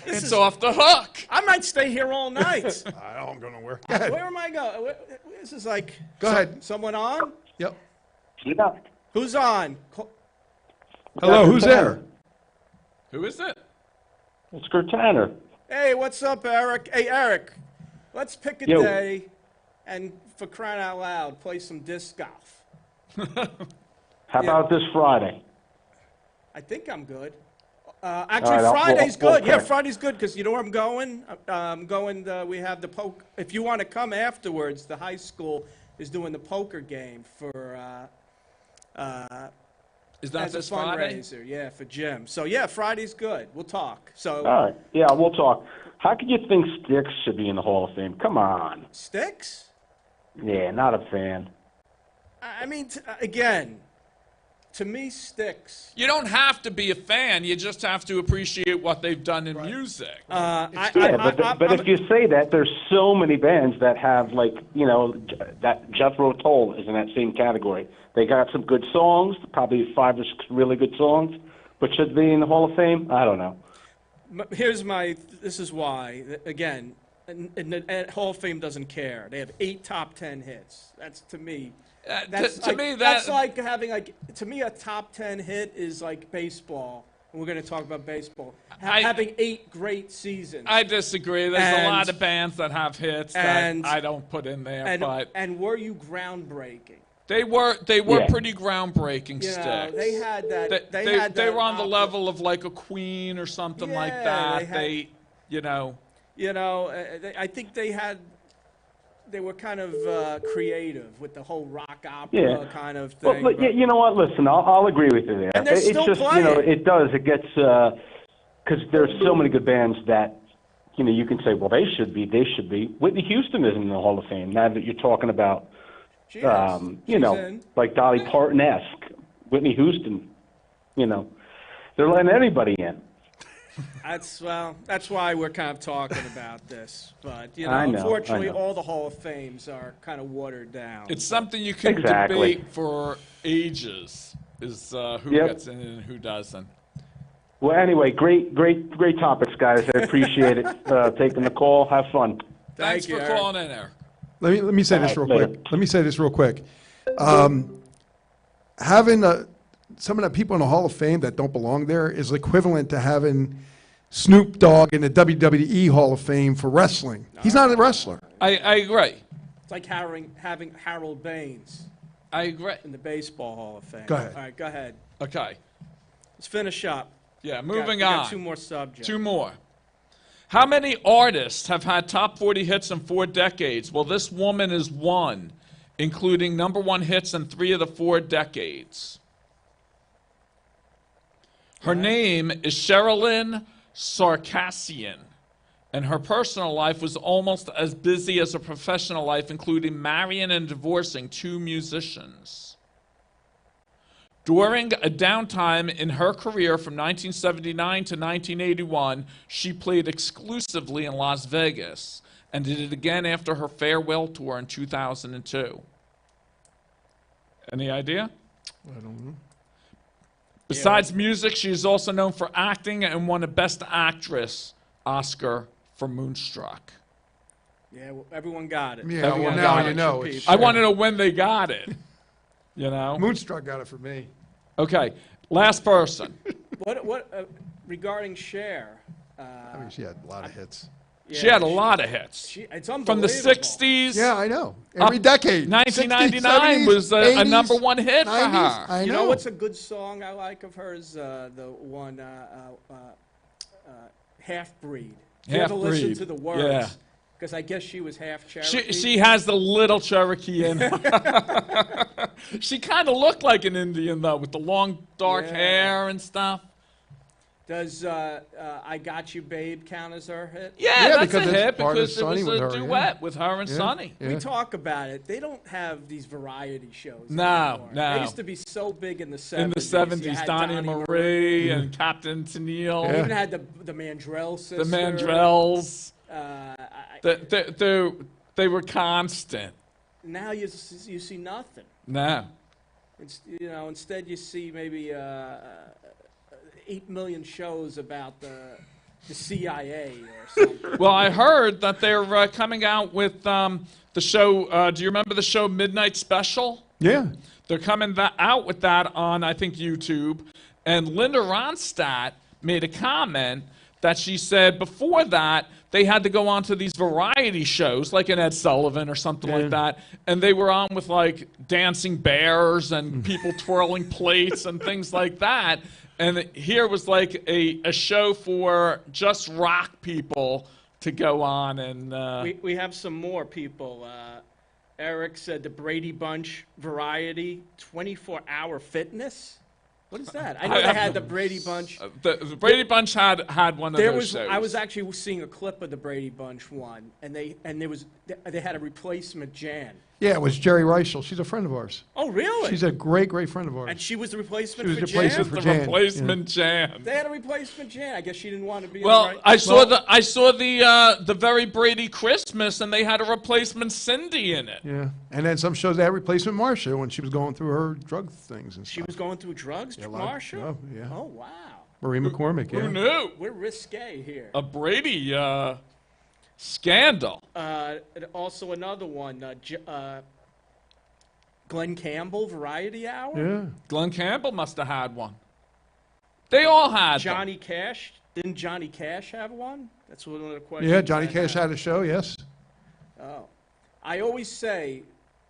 It's off the hook. I might stay here all night. I don't go nowhere. Go ahead. Where am I going? This is like. Go ahead. Someone on? Yep. Yeah. Who's on? Hello, who's there? Who is it? It's Kurt Tanner. Hey, what's up, Eric? Hey, Eric, let's pick a Yo. day and, for crying out loud, play some disc golf. How Yeah. about this Friday? I think I'm good. Actually, All right, Friday's we'll good. Yeah, pick. Friday's good because you know where I'm going? I'm going, we have the poke. If you want to come afterwards, the high school is doing the poker game for, Is that as a this Friday? fundraiser. Yeah, for Jim. So, yeah, Friday's good. We'll talk. So, All right. Yeah, we'll talk. How could you think Styx should be in the Hall of Fame? Come on. Sticks? Yeah, not a fan. I mean, again, to me, Sticks. You don't have to be a fan. You just have to appreciate what they've done in music. Yeah, but if you say that, there's so many bands that have, like, that Jethro Tull is in that same category. They got some good songs, probably 5 or 6 really good songs, but should they be in the Hall of Fame? I don't know. This is why, again, and Hall of Fame doesn't care. They have 8 top 10 hits. That's, to me, that's like having, to me, a top 10 hit is like baseball. And we're going to talk about baseball. Having 8 great seasons. I disagree. There's a lot of bands that have hits that I don't put in there, but and were you groundbreaking? they were Yeah. pretty groundbreaking You know, Sticks. they had that. They were on the level of like a Queen or something like Yeah, that. they They I think they were kind of creative with the whole rock opera Yeah. kind of Well, thing. but you know what? Listen, I'll agree with you there. And they're it's still just, playing. it does. It gets, because there's so many good bands that, you can say, well, they should be. Whitney Houston is in the Hall of Fame, now that you're talking about, She is. She's in. like Dolly Parton-esque. Whitney Houston, they're letting anybody in. That's why we're kind of talking about this. But I know, unfortunately, I know. all the Hall of Fames are kind of watered down. It's something you can Exactly. debate for ages, is who Yep. gets in and who doesn't. Well, anyway, great topics, guys. I appreciate it. Taking the call. Have fun. Thanks you, for Eric. calling in there. Let me say this real later. quick. Let me say this real quick. Having some of the people in the Hall of Fame that don't belong there is equivalent to having Snoop Dogg in the WWE Hall of Fame for wrestling. He's not a wrestler. I agree. It's like having Harold Baines I agree. in the Baseball Hall of Fame. Go ahead. All right, go ahead. Okay. Let's finish up. Yeah, We moving got on. two more subjects. Two more. How many artists have had top 40 hits in 4 decades? Well, this woman is one, including #1 hits in 3 of the 4 decades. Her name is Sherilyn Sarkassian, and her personal life was almost as busy as her professional life, including marrying and divorcing 2 musicians. During a downtime in her career from 1979 to 1981, she played exclusively in Las Vegas and did it again after her farewell tour in 2002. Any idea? I don't know. Besides music, she is also known for acting and won a Best Actress Oscar for Moonstruck. Yeah, well, everyone got it. Yeah, Everyone well, got now it. you know. Bunch of It's people. I want to know when they got it. You know? Moonstruck got it for me. Okay, last person. What regarding Cher? I mean, she had a lot of hits. She had a lot of hits. It's From the unbelievable. 60s. Yeah, I know. Every Up- decade. 1999 60s, was a 80s, #1 hit for 90s. her. I You know. know what's a good song I like of hers? The one Half Breed. You ever listen Half-Breed, to the words? yeah. Because I guess she was half Cherokee. She has the little Cherokee in her. She kind of looked like an Indian, though, with the long, dark Yeah. hair and stuff. Does I Got You Babe count as her hit? Yeah, Yeah, that's because a it's hit part of because it Sonny was with a her, yeah. duet with her and Yeah. Sonny. Yeah. We talk about it. They don't have these variety shows No, anymore. no. They used to be so big in the 70s. In the You 70s, had Donnie Marie and Captain Tennille, You Yeah. even had the Mandrell the sisters. Mandrells. I- They were constant. now you see nothing. No. Instead you see maybe 8 million shows about the CIA or something. Well, I heard that they're coming out with the show. Do you remember the show Midnight Special? Yeah. They're coming out with that on, I think, YouTube. And Linda Ronstadt made a comment that she said before that they had to go on to these variety shows, like an Ed Sullivan or something like that, and they were on with like dancing bears and people twirling plates and things like that. And here was like a show for just rock people to go on and. We have some more people. Eric said the Brady Bunch variety 24-hour fitness. What is that? I know they had the Brady Bunch. The Brady Bunch had one of There those was shows. I was actually seeing a clip of the Brady Bunch one, and they had a replacement Jan. Yeah, it was Jerry Reichel. She's a friend of ours. Oh, really? She's a great, great friend of ours. And she was the replacement She was for the replacement Jan? for the Jan, replacement Jan. They had a replacement Jan. I guess she didn't want to be. Well, on the I saw the very Brady Christmas, and they had a replacement Cindy in it. Yeah. And then some shows they had replacement Marcia when she was going through her drug things and She stuff. was going through drugs, a lot of- Marsha. oh, yeah. Oh, wow. Marie McCormick, yeah. Who knew? We're risque here. A Brady scandal. And also another one, Glenn Campbell Variety Hour. Yeah. Glenn Campbell must have had one. They all had them. Johnny Cash. Didn't Johnny Cash have one? That's one of the questions. Yeah, Johnny I Cash had a show, yes. Oh. I always say,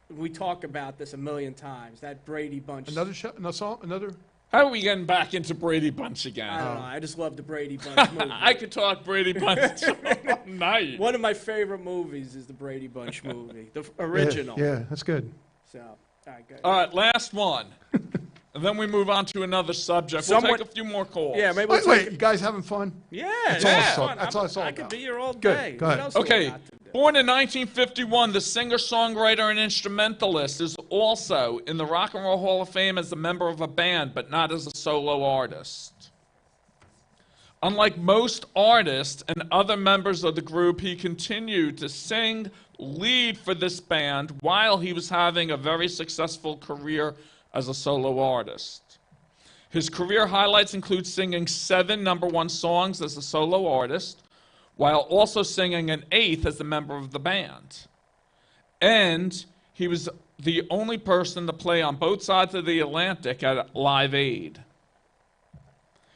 we talk about this a million times, that Brady Bunch. Another show, another song, another. How are we getting back into Brady Bunch again? I don't know. I just love the Brady Bunch movie. I could talk Brady Bunch all night. One of my favorite movies is the Brady Bunch movie, the original. Yeah, that's good. So, all right, good. All right, last one. And then we move on to another subject. We'll Someone- take a few more calls. Yeah, maybe Wait, we'll wait, take. you guys having fun? Yeah, That's all it's it's all- fun. that's all it's all I could about. be here all Good, day. go What ahead. else do we Okay, got to do? born in 1951, the singer-songwriter and instrumentalist is also in the Rock and Roll Hall of Fame as a member of a band, but not as a solo artist. Unlike most artists and other members of the group, he continued to sing lead for this band while he was having a very successful career as a solo artist. His career highlights include singing 7 #1 songs as a solo artist, while also singing an 8th as a member of the band. And he was the only person to play on both sides of the Atlantic at Live Aid.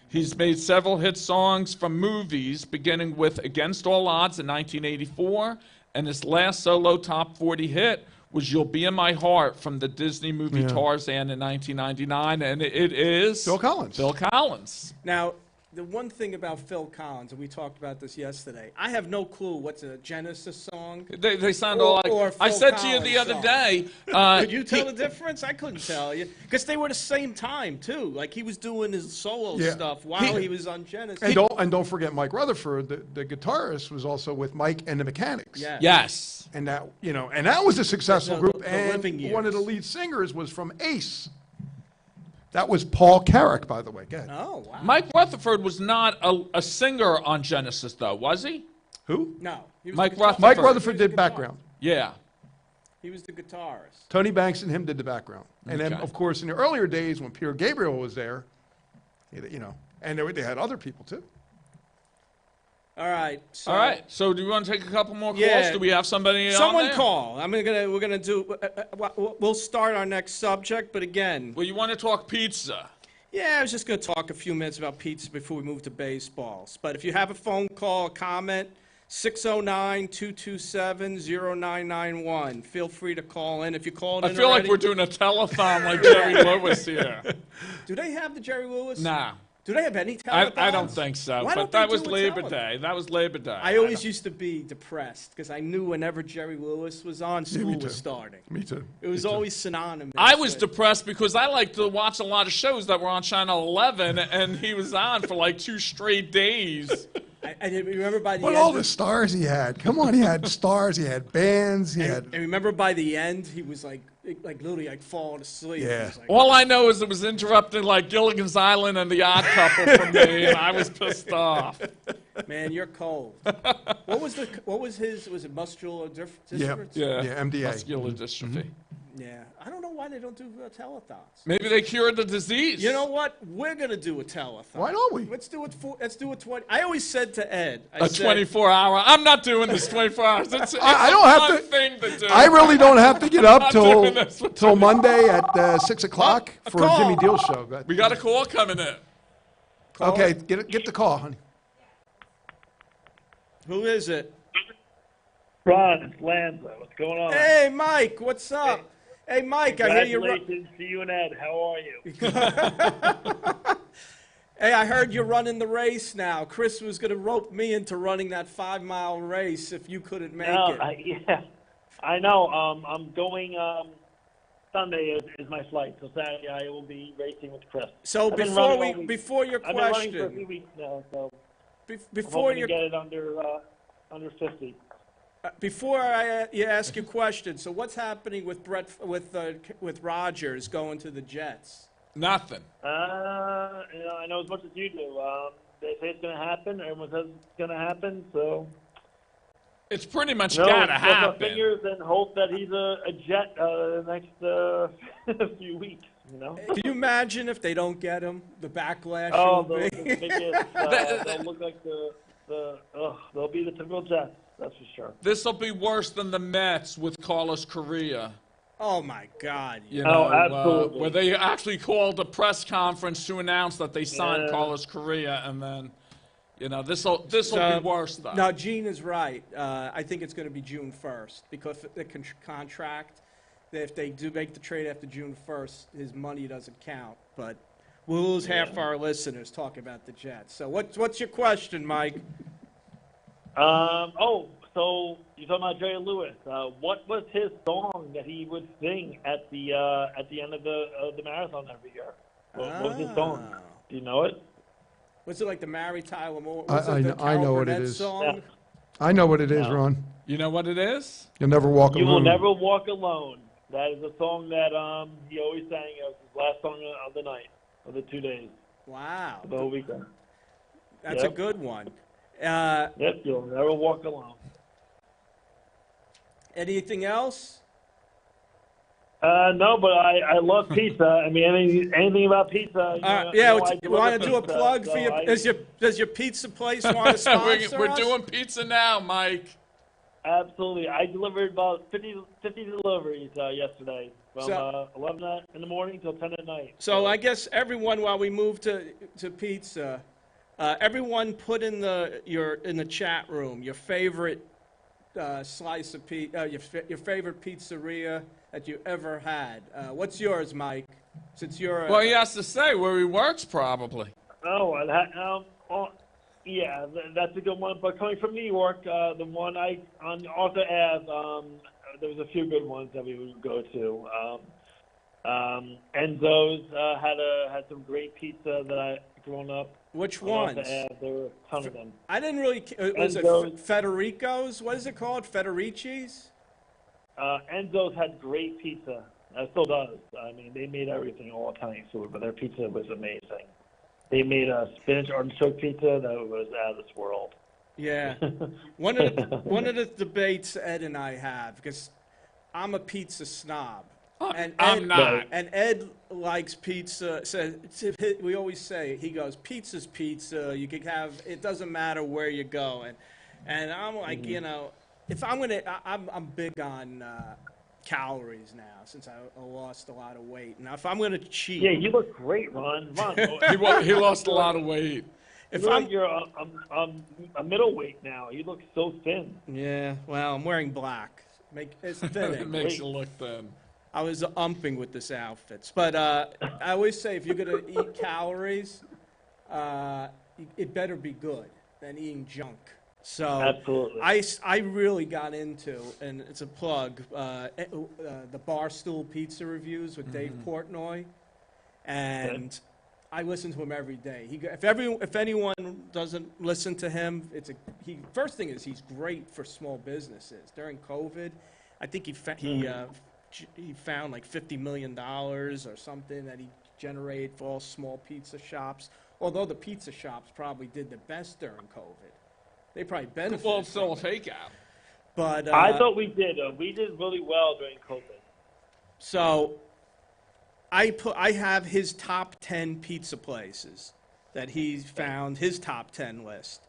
He's made several hit songs from movies, beginning with Against All Odds in 1984, and his last solo top 40 hit was You'll Be in My Heart from the Disney movie Tarzan in 1999, and it is Phil Collins. Phil Collins. Now, the one thing about Phil Collins, and we talked about this yesterday, I have no clue what's a Genesis song. They sound all Or like. I Phil said to you the Collins other song. day. Could you tell the difference? I couldn't tell you. Because they were the same time, too. Like, he was doing his solo Yeah. stuff while he was on Genesis. And don't forget Mike Rutherford, the guitarist, was also with Mike and the Mechanics. Yeah. Yes. And that was a successful The- group. the And Living one of the Years. lead singers was from Ace. That was Paul Carrack, by the way. Go ahead. Oh, wow. Mike Rutherford was not a singer on Genesis, though, was he? Who? No. He was Mike the guitar- Rutherford. Mike He Rutherford was the did guitar- background. Yeah. He was the guitarist. Tony Banks and him did the background. And then, Okay. of course, in the earlier days when Peter Gabriel was there, and they had other people too. All right. So All right. So do you want to take a couple more calls? Yeah. Do we have somebody on Someone there? call. We're gonna do. We'll start our next subject, but again, Well, you want to talk pizza. yeah, I was just gonna talk a few minutes about pizza before we move to baseballs. But if you have a phone call, a comment, 609-227-0991. Feel free to call in. If you called I in feel like already- we're doing a telethon like Jerry Lewis here. Do they have the Jerry Lewis? Nah. Do they have any I telethons? don't think so. Why But don't that they was do a Labor telethon? Day. That was Labor Day. I always used to be depressed because I knew whenever Jerry Lewis was on, school too. was starting. Me too. It was always synonymous. I was with- depressed because I like to watch a lot of shows that were on Channel 11, and he was on for like 2 straight days. I remember by the But end. all the stars he had. Come on, he had stars. He had bands. He had. And remember by the end, he was like literally like falling asleep. Yeah. He was like, All I know is it was interrupted like Gilligan's Island and The Odd Couple for me, and I was pissed off. man, you're cold. What was his? Was it muscular dystrophy? Yeah. Yeah, MDA. muscular dystrophy. Yeah. I don't know why they don't do telethons. Maybe they cured the disease. You know what? We're gonna do a telethon. Why don't we? Let's do it. Let's do it 20. I always said to Ed, I A said, 24-hour. I'm not doing this 24 hours. It's I a don't have fun to- thing to do. I really don't have to get up I'm till doing this with till Monday at 6 o'clock a for call. Jimmy Deal's show. Go ahead. We got a call coming in. Okay, get the call, honey. Who is it? Ron, it's Lanza. What's going on? Hey, Mike. What's up? Hey, Mike. I hear you. Congratulations to you and Ed. How are you? Hey, I heard you're running the race now. Chris was going to rope me into running that 5-mile race if you couldn't make No, it. I know. I'm going. Sunday is my flight, so Saturday I will be racing with Chris. So I've been running all week. before your I've been running for a few question, weeks now, so I'm before hoping to your get it under 50. you ask your question. So what's happening with with Rogers going to the Jets? Nothing. I know as much as you do. They say it's going to happen. Everyone says it's going to happen, so. It's pretty much No, gotta cross our happen. fingers and hope that he's a Jet the next few weeks. You know. Can you imagine if they don't get him? The backlash. Oh, will the be. biggest, they'll look like they'll be the typical Jets. That's for sure. This will be worse than the Mets with Carlos Correa. Oh my God! You Oh, know, absolutely. where they actually called a press conference to announce that they signed Yeah. Carlos Correa, and then, this will So- be worse though. No, Gene is right. I think it's going to be June 1st because the contract. If they do make the trade after June 1st, his money doesn't count. But we'll lose half our listeners talking about the Jets. So what's your question, Mike? So you're talking about Jerry Lewis. What was his song that he would sing at the end of the marathon every year? What was his song? Oh. Do you know it? Was it like the Mary Tyler Moore? I- Was it I the know- I know Carol what it Burnett is. Song? Yeah. I know what it is, No. Ron. You know what it is? You'll never walk You alone. will never walk alone. That is a song that he always sang. It was his last song of the night, of the 2 days, Wow. of the whole weekend. That's a Yep. good one. Yep, you'll never walk alone. Anything else? No, but I love pizza. I mean, anything about pizza. Yeah, I you want to do a pizza, plug so for your? I- Does your pizza place want to sponsor We're us? doing pizza now, Mike. Absolutely. I delivered about 50 deliveries yesterday from So- 11 in the morning till 10 at night. So I guess everyone, while we move to pizza, everyone put in the chat room your favorite slice of pizza, your favorite pizzeria that you ever had. What's yours, Mike? Since you're Well, he has to say where he works, probably. Oh, yeah, that's a good one. But coming from New York, the one on Arthur Ave, there was a few good ones that we would go to. Enzo's had some great pizza that I growing up. which on ones? Arthur Ave, there were a ton of them. I didn't really. Was it Enzo's. Federico's? What is it called? Federici's? Enzo's had great pizza. Still does. I mean, they made everything all Italian food, but their pizza was amazing. They made a spinach artichoke pizza that was out of this world. Yeah. One of the debates Ed and I have, because I'm a pizza snob. And I'm not. And Ed likes pizza. We always say, he goes, pizza's pizza. You can have, it doesn't matter where you go. And I'm like, you know, if I'm I'm big on calories now since I lost a lot of weight. Now, if I'm going to cheat. Yeah, you look great, Ron. Ron, He lost a lot of weight. If you're a middleweight now. You look so thin. Yeah, well, I'm wearing black. It's It thinning. makes you look thin. I was umping with this outfits. But I always say if you're going to eat calories, it better be good than eating junk. So Absolutely. I really got into, and it's a plug, the Barstool Pizza reviews with Dave Portnoy. And I listen to him every day. If anyone doesn't listen to him, first thing is he's great for small businesses. During COVID, I think he found like $50 million or something that he generated for all small pizza shops. Although the pizza shops probably did the best during COVID. They probably benefited. Well, it's still a takeout. But I thought we did. We did really well during COVID. So I have his top 10 pizza places that he's found, his top 10 list.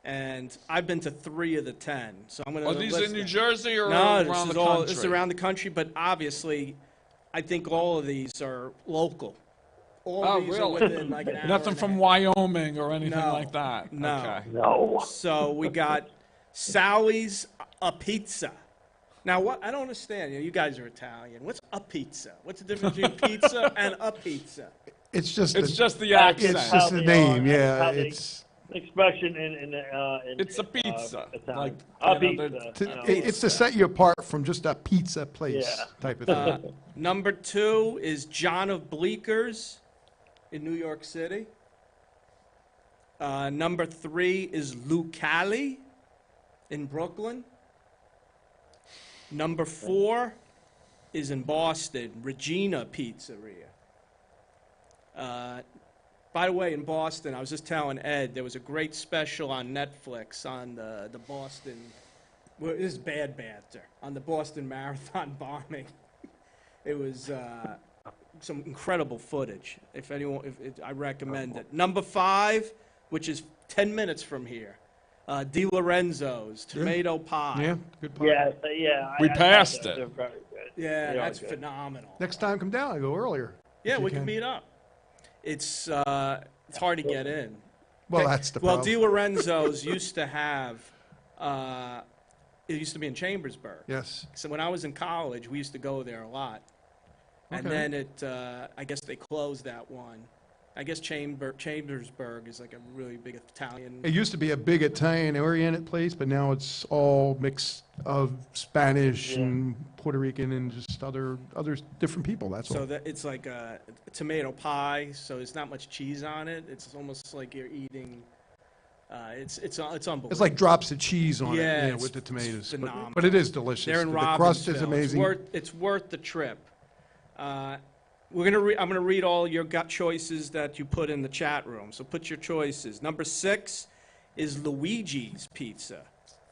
And I've been to 3 of the 10. So I'm going to Are these list in New them. Jersey or No, around the country? this is around the country, but obviously I think all of these are local. All Oh, of these are really? within like an hour Nothing and a from half. Wyoming or anything No, like that? no. Okay. No. So we got Sally's a Pizza. Now, what I don't understand, you guys are Italian. What's a pizza? What's the difference between pizza and a pizza? It's just It's the, just the accent. it's just the name, yeah. How they- It's Expression in It's a pizza. Italian. Like, A you know, pizza. you know. it's to set you apart from just a pizza place Yeah. type of thing. Number 2 is John of Bleeckers in New York City. Number 3 is Lucali in Brooklyn. Number 4 is in Boston, Regina Pizzeria. By the way, in Boston, I was just telling Ed, there was a great special on Netflix on the Boston, well, this is bad banter, on the Boston Marathon bombing. It was some incredible footage. If anyone, I recommend it. Number 5, which is 10 minutes from here, Di Lorenzo's tomato pie. Yeah, good part. Yeah. We passed They're it. very good. Yeah, They are that's good. phenomenal. Next time come down, I go earlier. Yeah, if you we can meet up. It's hard to get in. Well, that's the Well, problem. Di Lorenzo's used to have, it used to be in Chambersburg. Yes. So when I was in college, we used to go there a lot. And Okay. then I guess they closed that one. I guess Chambersburg is like a really big Italian. It used to be a big Italian-oriented place, but now it's all mix of Spanish and Puerto Rican and just other different people. That's So all. that it's like a tomato pie. So there's not much cheese on it. It's almost like you're eating. It's unbelievable. It's like drops of cheese on Yeah, it it's- with the tomatoes. it's phenomenal. But it is delicious. They're in The crust Robbinsville. is amazing. It's worth the trip. I'm gonna read all your choices that you put in the chat room. So put your choices. Number 6 is Luigi's Pizza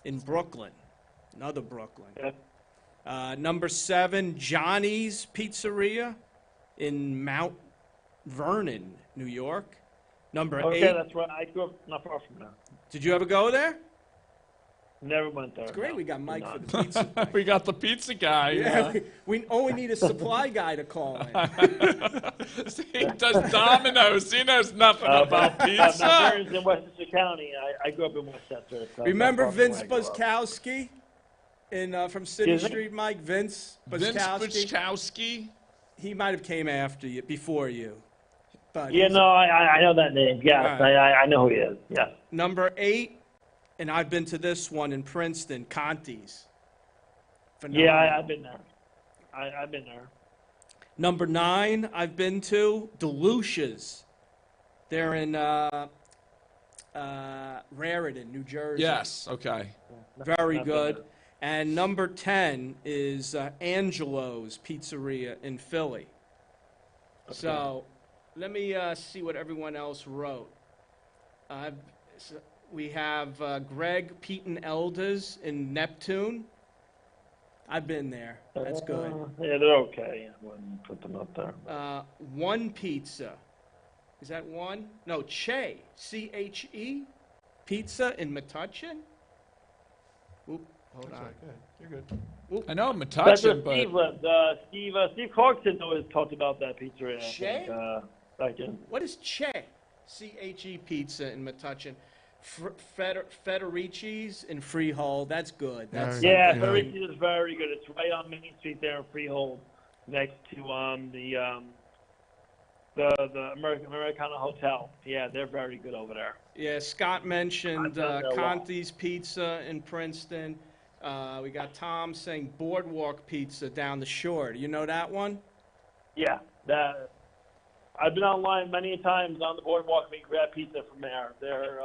in Brooklyn, another Brooklyn. Yeah. Number 7, Johnny's Pizzeria in Mount Vernon, New York. Number Okay, 8. that's right. I grew up not far from there. Did you ever go there? Never went there. It's great. no. We got Mike No. for the pizza. We got the pizza guy. Yeah, we only need a supply guy to call in. He does Domino's. He knows nothing about My pizza. parents in Westchester County. I grew up in Westchester. So Remember not far from Vince where I grew up. Buskowski from City Excuse me? Street, Mike? Vince Vince Buskowski? Buchkowski. He might have came after you, before you. But Yeah, no, I know that name. Yes, All right. I know who he is. Yes. Number 8, and I've been to this one in Princeton, Conti's. Phenomenal. Yeah, I've been there. I've been there. Number 9, I've been to Delucia's. They're in Raritan, New Jersey. Yes. Okay. Very Not good. bad. And number 10 is Angelo's Pizzeria in Philly. So let me see what everyone else wrote. We have Greg Peyton Elders in Neptune. I've been there. That's good. Yeah, they're okay. I wouldn't put them up there. One Pizza. Is that one? No, Che. C-H-E. Pizza in Metuchen. Oop, hold on. You're good. I know That's Metuchen, where but Steve lived. Steve Clarkson always talked about that pizzeria. I Che? think, back in. What is Che? C-H-E Pizza in Metuchen. Federici's in Freehold. That's good. That's Yeah, Yeah. Federici is very good. It's right on Main Street there in Freehold, next to the Americana Hotel. Yeah, they're very good over there. Yeah, Scott mentioned I've been there a while. Conti's Pizza in Princeton. We got Tom saying Boardwalk Pizza down the shore. Do you know that one? Yeah, that. I've been online many times on the boardwalk. We grab pizza from there. They're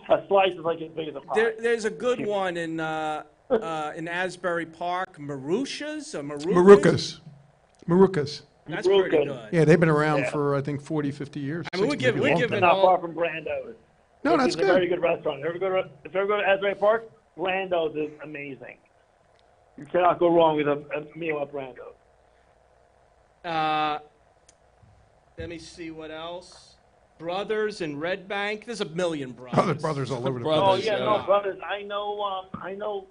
a slice is like as big as a pie. There's a good one in Asbury Park, Marusha's or Marukas. That's pretty Marukas. good. Yeah, they've been around Yeah. for, I think, 40, 50 years. I mean, 60, maybe we're longer. giving Not all- far from Brando's. No, Which that's is a very good. good restaurant. If you ever go to Asbury Park, Brando's is amazing. You cannot go wrong with a meal at Brando's. Let me see what else. Brothers in Red Bank. There's a million brothers. Other brothers all over the Brothers. Oh place. yeah, yeah. no, brothers. I know.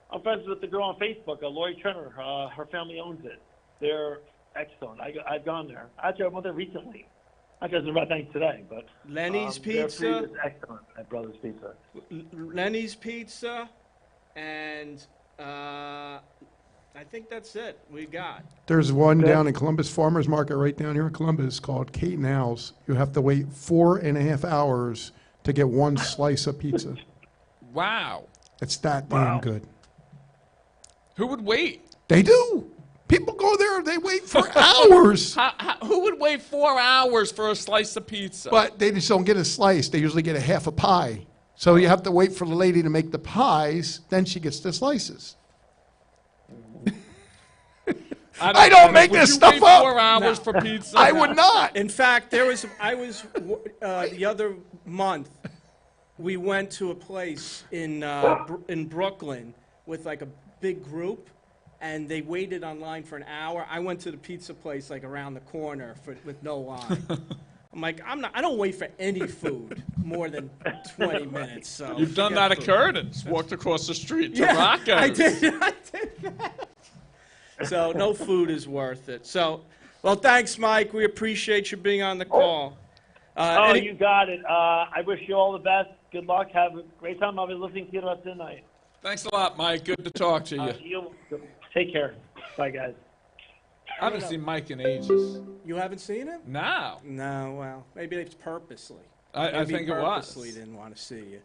I'm friends with the girl on Facebook, Lori Trenner. Her family owns it. They're excellent. I've gone there. Actually, I went there recently. I just about things today, but Lenny's their Pizza. food is excellent at Brothers Pizza. Lenny's Pizza, and I think that's it. We got. There's one down in Columbus Farmers Market right down here in Columbus called Kate and Al's. You have to wait 4.5 hours to get one slice of pizza. wow. It's that damn good. Who would wait? They do. People go there, they wait for hours. Who would wait 4 hours for a slice of pizza? But they just don't get a slice. They usually get a half a pie. So you have to wait for the lady to make the pies, then she gets the slices. I don't make would this you stuff wait up. 4 hours for pizza? I would not. In fact, I was the other month. We went to a place in Brooklyn with like a big group, and they waited online for an hour. I went to the pizza place like around the corner with no line. I'm like, I don't wait for any food more than 20 minutes. So You've done forget that at food. Curtis. Walked across the street to Yeah, Rocco's. I did that. So no food is worth it. So, well, thanks, Mike. We appreciate you being on the call. You got it. I wish you all the best. Good luck. Have a great time. I'll be listening to you the rest of the night. Thanks a lot, Mike. Good to talk to you. Take care. Bye, guys. I haven't seen Mike in ages. You haven't seen him? No. No, well, maybe it's purposely. I Maybe think it purposely was. didn't want to see you.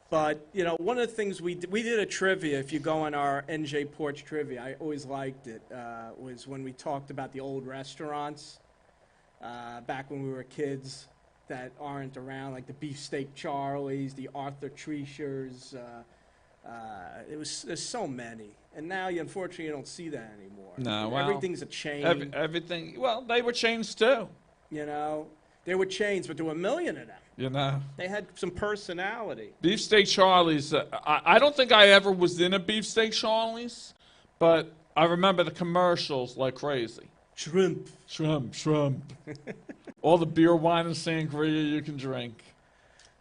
But, you know, one of the things we did a trivia, if you go on our NJ Porch trivia, I always liked it, was when we talked about the old restaurants back when we were kids that aren't around, like the Beefsteak Charlie's, the Arthur Treacher's, There's so many, and now unfortunately you don't see that anymore. No, well, everything's a chain. Everything. Well, they were chains too. You know, there were chains, but there were a million of them. You know. They had some personality. Beefsteak Charlie's. I don't think I ever was in a Beefsteak Charlie's, but I remember the commercials like crazy. Shrimp. All the beer, wine, and sangria you can drink.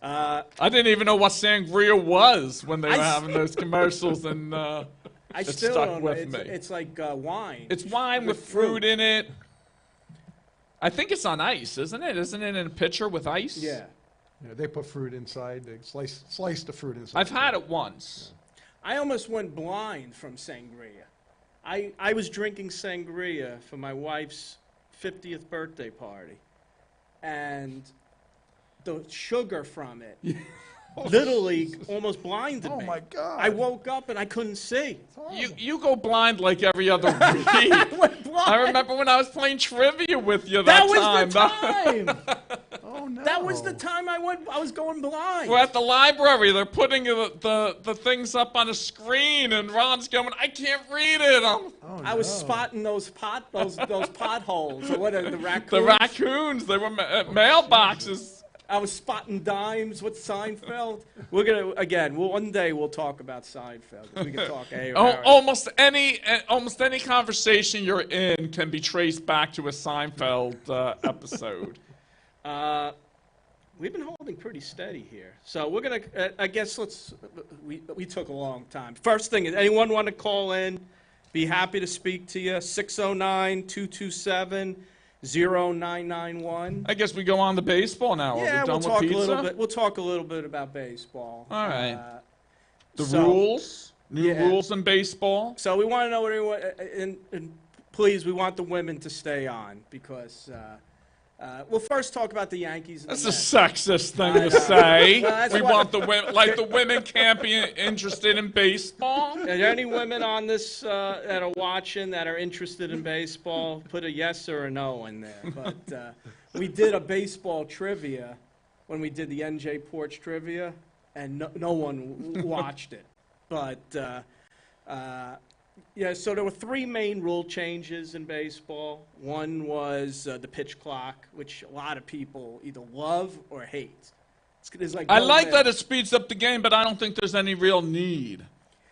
I didn't even know what sangria was when they were having those commercials, and I it still stuck don't with know. me. It's like wine. It's wine with fruit in it. I think it's on ice, isn't it? Isn't it in a pitcher with ice? Yeah. Yeah, they put fruit inside. They slice the fruit inside. I've had it once. I almost went blind from sangria. I was drinking sangria for my wife's 50th birthday party, and the sugar from it literally almost blinded me. Oh my God! I woke up and I couldn't see. You go blind like every other week. I went blind. I remember when I was playing trivia with you That time. was the time. Oh no! That was the time I was going blind. We're at the library. They're putting the things up on a screen, and Ron's going, I can't read it. Oh, I was no. spotting those potholes, or what are the raccoons? The raccoons, they were mailboxes. I was spotting dimes with Seinfeld. We're gonna one day we'll talk about Seinfeld. We can talk. Almost any conversation you're in can be traced back to a Seinfeld episode. We've been holding pretty steady here, so we're gonna. I guess we took a long time. First thing is, anyone want to call in? Be happy to speak to you. 609-227-0991. I guess we go on to baseball now. Yeah, Are we we'll done talk with a pizza? little bit. We'll talk a little bit about baseball. All right. The so- rules, new Yeah. rules in baseball. So we want to know what everyone, and please, we want the women to stay on because we'll first talk about the Yankees. And That's the a Mets. sexist thing to say. Well, that's We what- want the women, like the women can't be interested in baseball. Are there any women on this that are watching that are interested in baseball? Put a yes or a no in there. But we did a baseball trivia when we did the NJ Porch trivia, and no one watched it. But yeah, so there were three main rule changes in baseball. One was the pitch clock, which a lot of people either love or hate. It's like I like that it speeds up the game, but I don't think there's any real need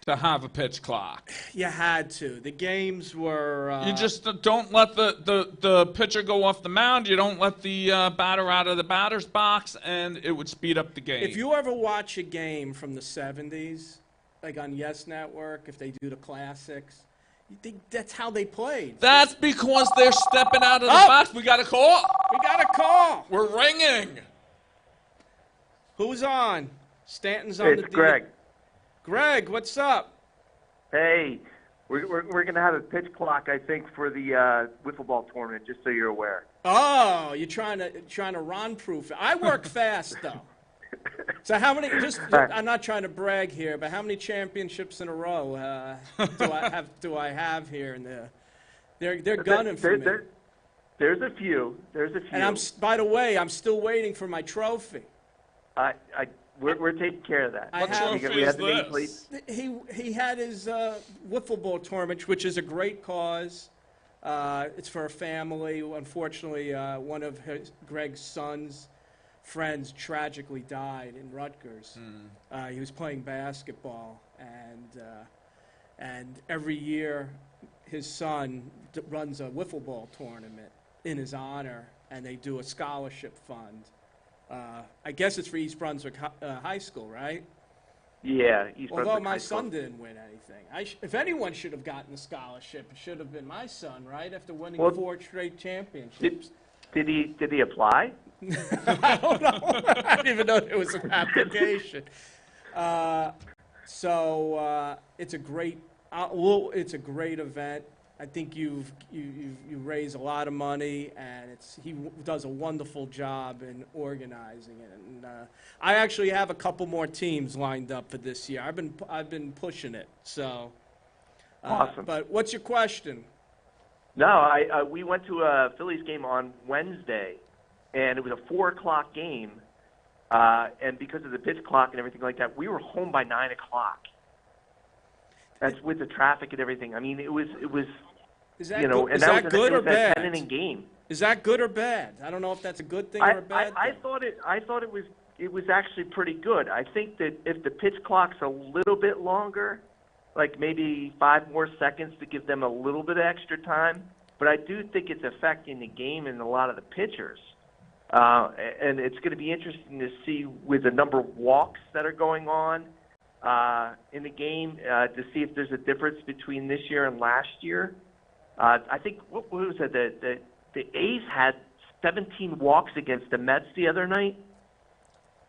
to have a pitch clock. You had to. The games were. You just don't let the pitcher go off the mound. You don't let the batter out of the batter's box, and it would speed up the game. If you ever watch a game from the 70s, like on Yes Network, if they do the classics, you think that's how they played. That's because they're stepping out of the Oh! box. We got a call. We got a call. We're ringing. Who's on? Stanton's on It's the Greg. Greg, what's up? Hey, we're going to have a pitch clock, I think, for the wiffle ball tournament, just so you're aware. Oh, you're trying to Ron-proof it. I work fast though. So how many? I'm not trying to brag here, but how many championships in a row do I have here? And they're gunning for me. There's a few. There's a few. And by the way, I'm still waiting for my trophy. We're taking care of that. What trophy We is have the this? nameplate. He had his wiffle ball tournament, which is a great cause. It's for a family. Unfortunately, one of Greg's sons' friends tragically died in Rutgers. He was playing basketball, and every year his son runs a wiffle ball tournament in his honor, and they do a scholarship fund. I guess it's for East Brunswick High School, right? Yeah, East Although Brunswick my High School. son didn't win anything. If anyone should have gotten the scholarship, it should have been my son, right? After winning Well, 4 straight championships. Did he apply? I don't know. I didn't even know there was an application. So it's a great event. I think you raise a lot of money, and he does a wonderful job in organizing it. And I actually have a couple more teams lined up for this year. I've been pushing it. So Awesome. But what's your question? No, we went to a Phillies game on Wednesday, and it was a 4:00 game. And because of the pitch clock and everything like that, we were home by 9:00. That's with the traffic and everything. I mean, it was Is that you know, good, and is that that was good or it was that bad? 10-inning game. Is that good or bad? I don't know if that's a good thing or a bad I thing. thought it was actually pretty good. I think that if the pitch clock's a little bit longer, like maybe 5 more seconds to give them a little bit of extra time, but I do think it's affecting the game and a lot of the pitchers. And it's going to be interesting to see with the number of walks that are going on in the game to see if there's a difference between this year and last year. I think what was it? The A's had 17 walks against the Mets the other night,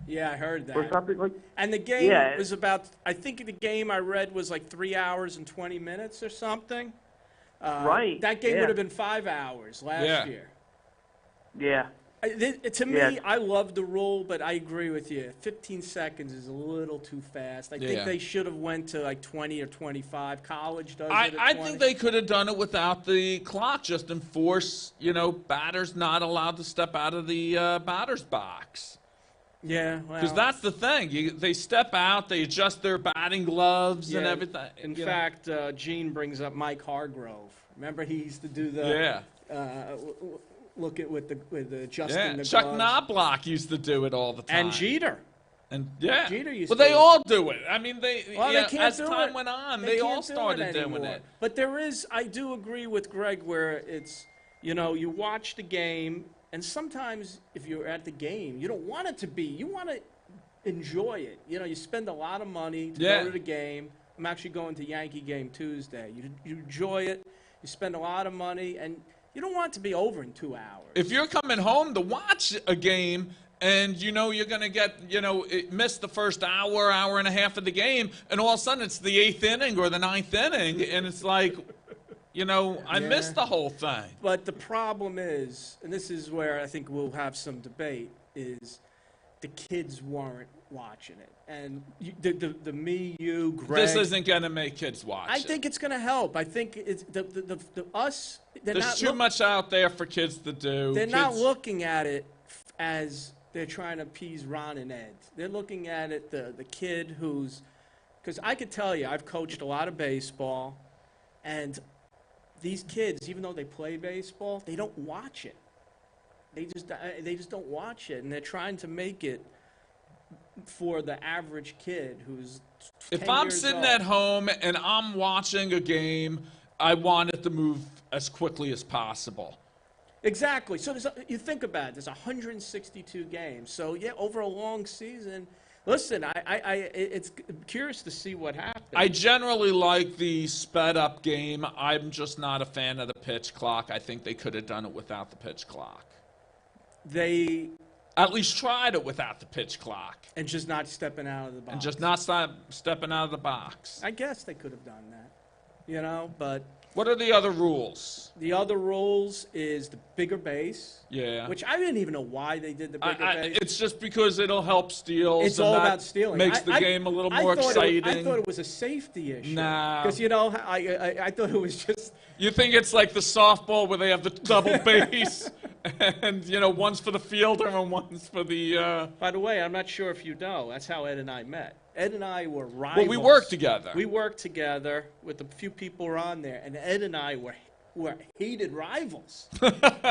Yeah, I heard that. or something like. And the game Yeah. was about, I think the game I read was like 3 hours and 20 minutes or something. Right, That game yeah. would have been 5 hours last Yeah. year. Yeah. To me, Yeah. I love the rule, but I agree with you. 15 seconds is a little too fast. I think Yeah. they should have went to like 20 or 25. College does it I at 20. think they could have done it without the clock. Just enforce, batters not allowed to step out of the batter's box. Yeah, well, Because that's the thing. They step out, they adjust their batting gloves and yeah, everything. In you know. fact, Gene brings up Mike Hargrove. Remember, he used to do the Yeah. look at with the adjusting Yeah, the Chuck gloves. Knobloch used to do it all the time. And Jeter. And yeah, Jeter used well, to they do it. all do it. I mean, they Can't as do time it. went on, They they all can't do it started doing anymore. it. But there is, I do agree with Greg, where it's, you watch the game, and sometimes if you're at the game, you don't want it to be. You want to enjoy it. You spend a lot of money to Yeah. go to the game. I'm actually going to Yankee game Tuesday. You enjoy it. You spend a lot of money, and you don't want it to be over in 2 hours. If you're coming home to watch a game and you're going to get, miss the first hour and a half of the game, and all of a sudden it's the 8th inning or the 9th inning, and it's like, I missed the whole thing. But the problem is, and this is where I think we'll have some debate, is the kids weren't watching it. And the me, you, Greg. This isn't going to make kids watch I it. think it's going to help. I think it's the us. There's too much out there for kids to do. They're not Kids- looking at it as they're trying to appease Ron and Ed. They're looking at it the kid who's, because I could tell you, I've coached a lot of baseball, and these kids, even though they play baseball, they don't watch it. They just don't watch it, and they're trying to make it for the average kid who's 10 If I'm years sitting old. at home and I'm watching a game, I want it to move as quickly as possible. Exactly. So you think about it. There's 162 games. So yeah, over a long season. Listen, it's curious to see what happens. I generally like the sped up game. I'm just not a fan of the pitch clock. I think they could have done it without the pitch clock. They At least tried it without the pitch clock. and just not stepping out of the box. And just not stepping out of the box. I guess they could have done that, but What are the other rules? the other rules is the bigger base, Yeah. which I didn't even know why they did the bigger base. It's just because it'll help steals. It's and all that about stealing. Makes the game a little more exciting. I thought it was a safety issue. Nah. Because, I thought it was just... You think it's like the softball where they have the double base, and one's for the fielder and one's for the. By the way, I'm not sure if you know, that's how Ed and I met. Ed and I were rivals. Well, we worked together. We worked together with a few people who were on there, and Ed and I were hated rivals.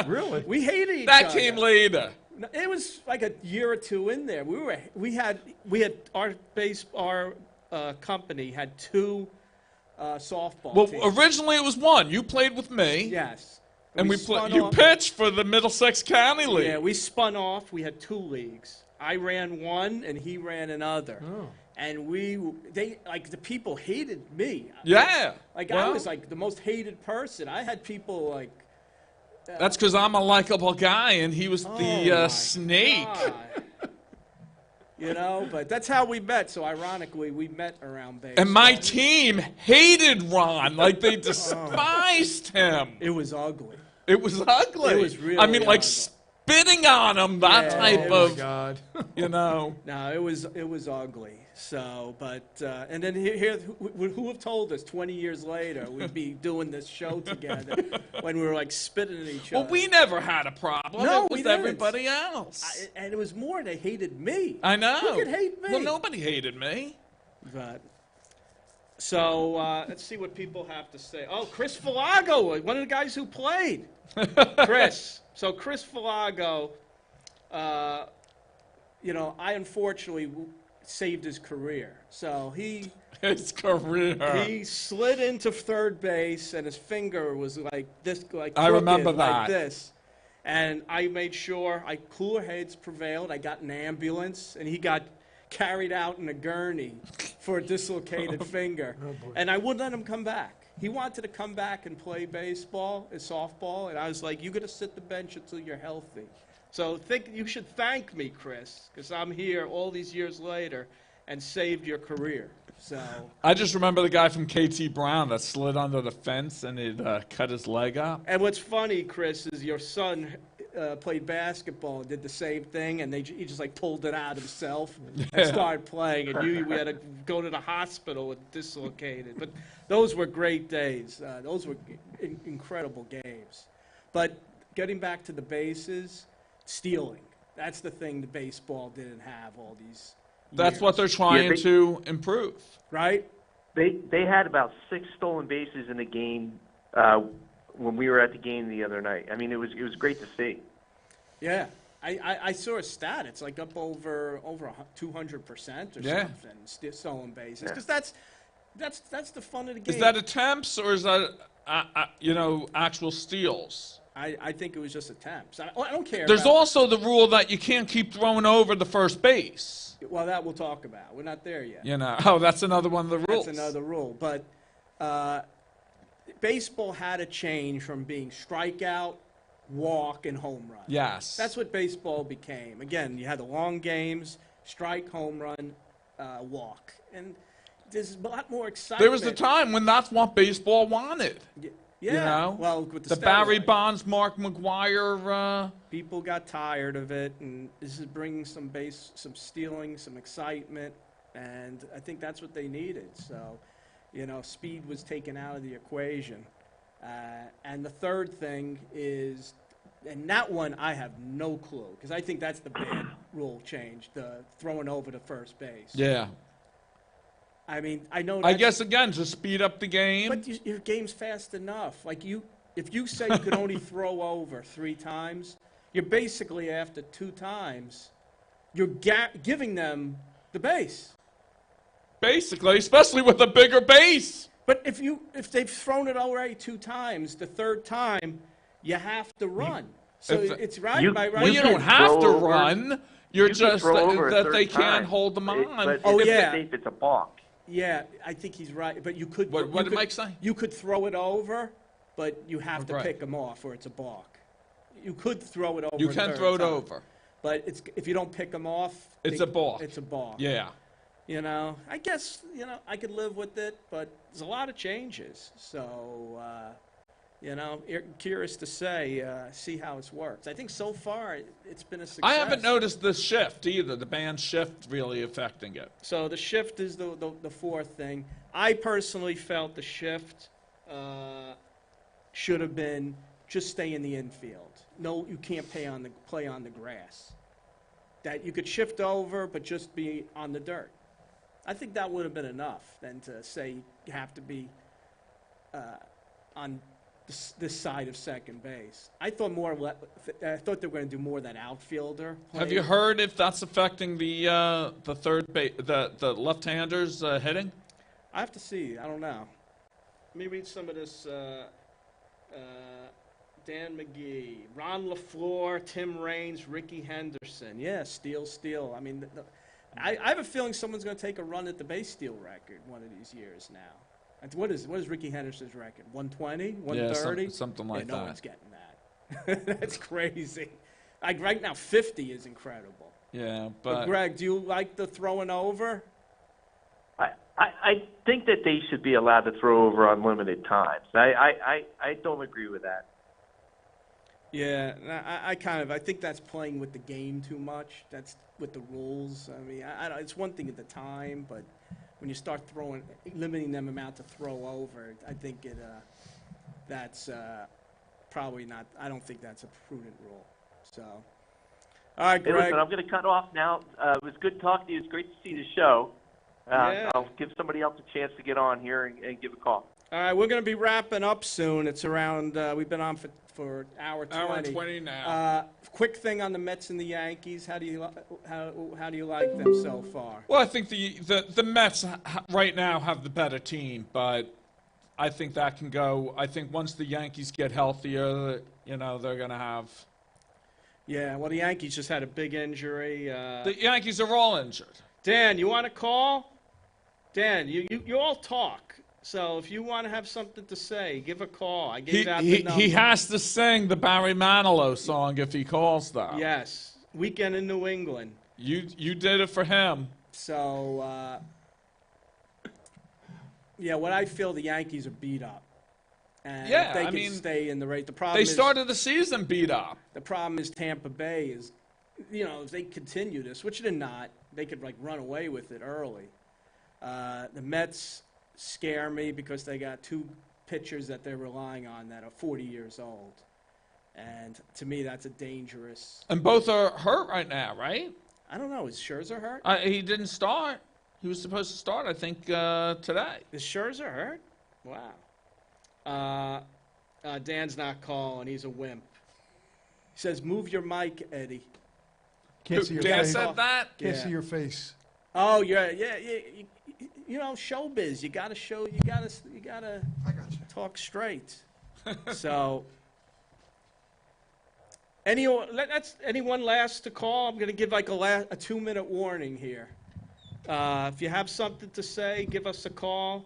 Really? We hated each That other. came later. No, it was like a year or two in there. We had our company had 2 softball Well, teams. originally it was one. You played with me, Yes. and spun you off- pitched for the Middlesex County League. Yeah, we spun off. We had 2 leagues. I ran one, and he ran another. Oh. And the people hated me. Yeah. I Well, was like the most hated person. I had people like. That's because I'm a likable guy, and he was Oh the my snake. God. But that's how we met. So ironically, we met around baseball. And my team hated Ron. Like, they despised him. It was ugly. It was ugly. It was really I mean, like, ugly. spitting on him, that Yeah, type Oh, of, my God. No, it was ugly. So, but and then here, who would have told us 20 years later we'd be doing this show together when we were like spitting at each Well, other? we never had a problem. No, it we was didn't. everybody else. And it was more they hated me. I know. Who could hate me? Well, nobody hated me. But So let's see what people have to say. Oh, Chris Filago, one of the guys who played. Chris. So Chris Filago, you know, I unfortunately saved his career. So His career. he slid into third base, and his finger was like this, like I remember crooked, like that. this. And I made sure cooler heads prevailed. I got an ambulance, and he got carried out in a gurney for a dislocated finger. And I wouldn't let him come back. He wanted to come back and play baseball and softball, and I was like, "You got to sit the bench until you're healthy." So you should thank me, Chris, because I'm here all these years later and saved your career. So I just remember the guy from KT Brown that slid under the fence and it cut his leg up. And what's funny, Chris, is your son played basketball and did the same thing, and he just like pulled it out himself and started playing, and we had to go to the hospital and dislocated. But those were great days. Those were incredible games. But getting back to the bases, stealing. That's the thing the baseball didn't have all these That's years, what they're trying to improve. right? They had about 6 stolen bases in the game when we were at the game the other night. I mean, it was great to see. Yeah. I saw a stat. It's like up over 200% or Yeah. something, stolen bases. Because that's the fun of the game. Is that attempts or is that actual steals? I think it was just attempts. I don't care. There's about, also the rule that you can't keep throwing over the first base. well, that we'll talk about. We're not there yet. You know, that's another one of the rules. That's another rule. But baseball had to change from being strikeout, walk, and home run. Yes. That's what baseball became. Again, you had the long games, strike, home run, walk. And there's a lot more excitement. There was a time when that's what baseball wanted. Yeah. You know? Well, with The Barry steroids. Bonds, Mark McGuire. People got tired of it, and this is bringing some stealing, some excitement, and I think that's what they needed. So, speed was taken out of the equation. And the third thing is, and that one I have no clue, because I think that's the bad rule change, the throwing over to first base. Yeah. I mean, I know. I guess, again, to speed up the game. But your game's fast enough. Like if you say you can only throw over 3 times, you're basically after 2 times, you're giving them the base. Basically, especially with a bigger base. But if they've thrown it already 2 times, the third time you have to run. So it's right. Well, you don't have to run. You're just that they can't hold them on. If it's a balk. Yeah, I think he's right. But you could. What did Mike say? You could throw it over, but you have to Right. pick them off, or it's a balk. You could throw it over. You a can third throw it time, over. but if you don't pick them off, It's a balk. It's a balk. Yeah. I guess I could live with it, but there's a lot of changes. So curious to see how it's worked. I think so far it's been a success. I haven't noticed the shift either, the band shift really affecting it. So the shift is the fourth thing. I personally felt the shift should have been just stay in the infield. No, you can't play on the grass. That you could shift over, but just be on the dirt. I think that would have been enough than to say you have to be on this side of second base. I thought they were going to do more of that outfielder play. Have you heard if that's affecting the third base, the left-handers hitting? I have to see. I don't know. Let me read some of this. Dan McGee, Ron LaFleur, Tim Raines, Ricky Henderson. Yeah, steal. I mean, I have a feeling someone's going to take a run at the base steal record one of these years now. And what is Ricky Henderson's record? 120? 130? Yeah, something like no that. one's getting that. That's crazy. Like right now, 50 is incredible. Yeah, But Greg, do you like the throwing over? I think that they should be allowed to throw over unlimited times. I don't agree with that. Yeah, I think that's playing with the game too much. That's with the rules. I mean, it's one thing at the time, but when you start limiting them amount to throw over, I think that's probably not. I don't think that's a prudent rule. So, all right, Hey, Greg. listen, I'm going to cut off now. It was good talking to you. It's great to see the show. Yeah. I'll give somebody else a chance to get on here and give a call. All right, we're going to be wrapping up soon. It's around, we've been on for hour 20. Hour and 20 now. Quick thing on the Mets and the Yankees. How do you like them so far? Well, I think the Mets right now have the better team, but I think that can go. I think once the Yankees get healthier, they're going to have. Yeah, well, the Yankees just had a big injury. The Yankees are all injured. Dan, you want to call? Dan, you all talk. So if you want to have something to say, give a call. I gave out the number. He has to sing the Barry Manilow song if he calls, though. Yes, Weekend in New England. You did it for him. So, yeah, what I feel the Yankees are beat up. And Yeah, if they I can mean, stay in the rate. The problem They is, started the season beat up. The problem is Tampa Bay is, if they continue this, which they're not, they could run away with it early. The Mets scare me because they got two pitchers that they're relying on that are 40 years old. And to me, that's a dangerous. And both are hurt right now, right? I don't know. Is Scherzer hurt? He didn't start. He was supposed to start, I think, today. Is Scherzer hurt? Wow. Dan's not calling. He's a wimp. He says, "Move your mic, Eddie." Can't see your Dan face. said that? Can't Yeah. see your face. Oh, yeah. Showbiz. You gotta I got you. talk straight. So, anyone last to call? I'm gonna give a 2-minute warning here. If you have something to say, give us a call.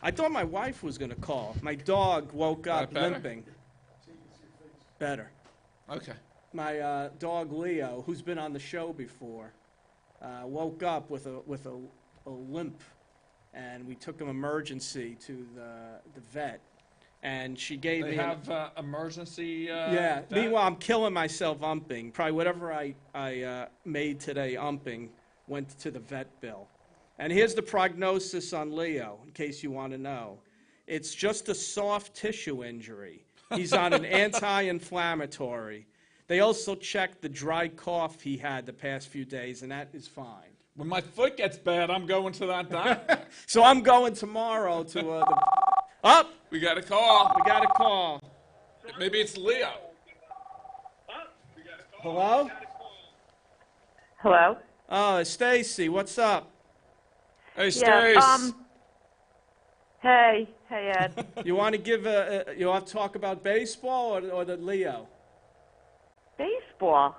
I thought my wife was gonna call. My dog woke up better? limping. Better. Okay. My dog Leo, who's been on the show before, woke up with a limp, and we took him emergency to the vet, and she gave They me. have emergency. Yeah. vet? Meanwhile, I'm killing myself umping. Probably whatever I made today umping went to the vet bill. And here's the prognosis on Leo, in case you want to know. It's just a soft tissue injury. He's on an anti-inflammatory. They also checked the dry cough he had the past few days, and that is fine. When my foot gets bad, I'm going to that doctor. So I'm going tomorrow to Up! We got a call. We got a call. Maybe it's Leo. Hello? Hello? Oh, it's Stacy. What's up? Hey, Stace. Hey Ed. You want to give you want to talk about baseball or the Leo? Baseball.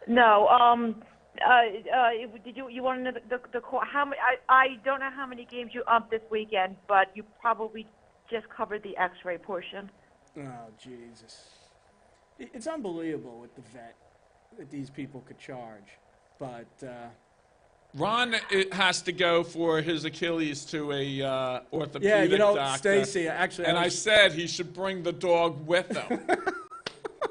No. Did you want to know the how many? I don't know how many games you umped this weekend, but you probably just covered the X-ray portion. Oh, Jesus. It's unbelievable with the vet that these people could charge. But, Ron has to go for his Achilles to a orthopedic yeah, doctor. Stacy, actually. And I said he should bring the dog with him.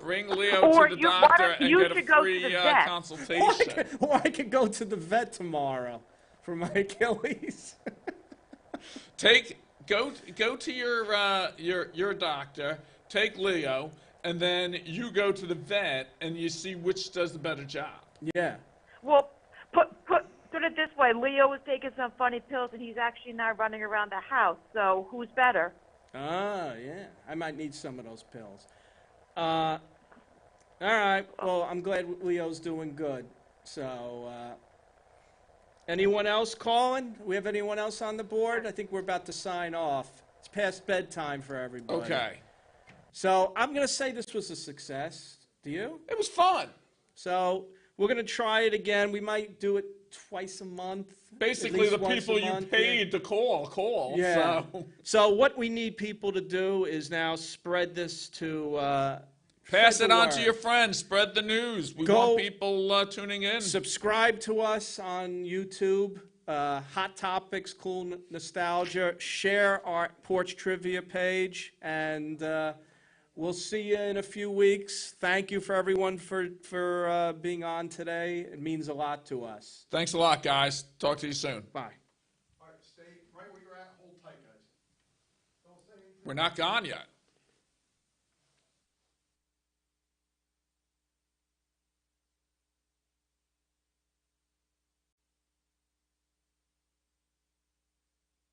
Bring Leo Or to the you- doctor why don't and you get a should go to free the vet? consultation. Or I could go to the vet tomorrow for my Achilles. Go to your doctor, take Leo, and then you go to the vet and you see which does the better job. Yeah. Well, put it this way: Leo was taking some funny pills, and he's actually now running around the house. So who's better? Ah, yeah. I might need some of those pills. All right. Well, I'm glad Leo's doing good. So, anyone else calling? We have anyone else on the board? I think we're about to sign off. It's past bedtime for everybody. Okay. So I'm going to say this was a success. Do you? It was fun. So we're going to try it again. We might do it twice a month. Basically, at the least once people a you month, paid to call. Yeah. So. So what we need people to do is now spread this to Pass spread it the on to word. your friends. Spread the news. We Go- want people tuning in. Subscribe to us on YouTube. Hot Topics, Cool Nostalgia. Share our Porch Trivia page, and we'll see you in a few weeks. Thank you for everyone for being on today. It means a lot to us. Thanks a lot, guys. Talk to you soon. Bye. All right, stay right where you're at. Hold tight, guys. Don't say anything. We're not gone yet.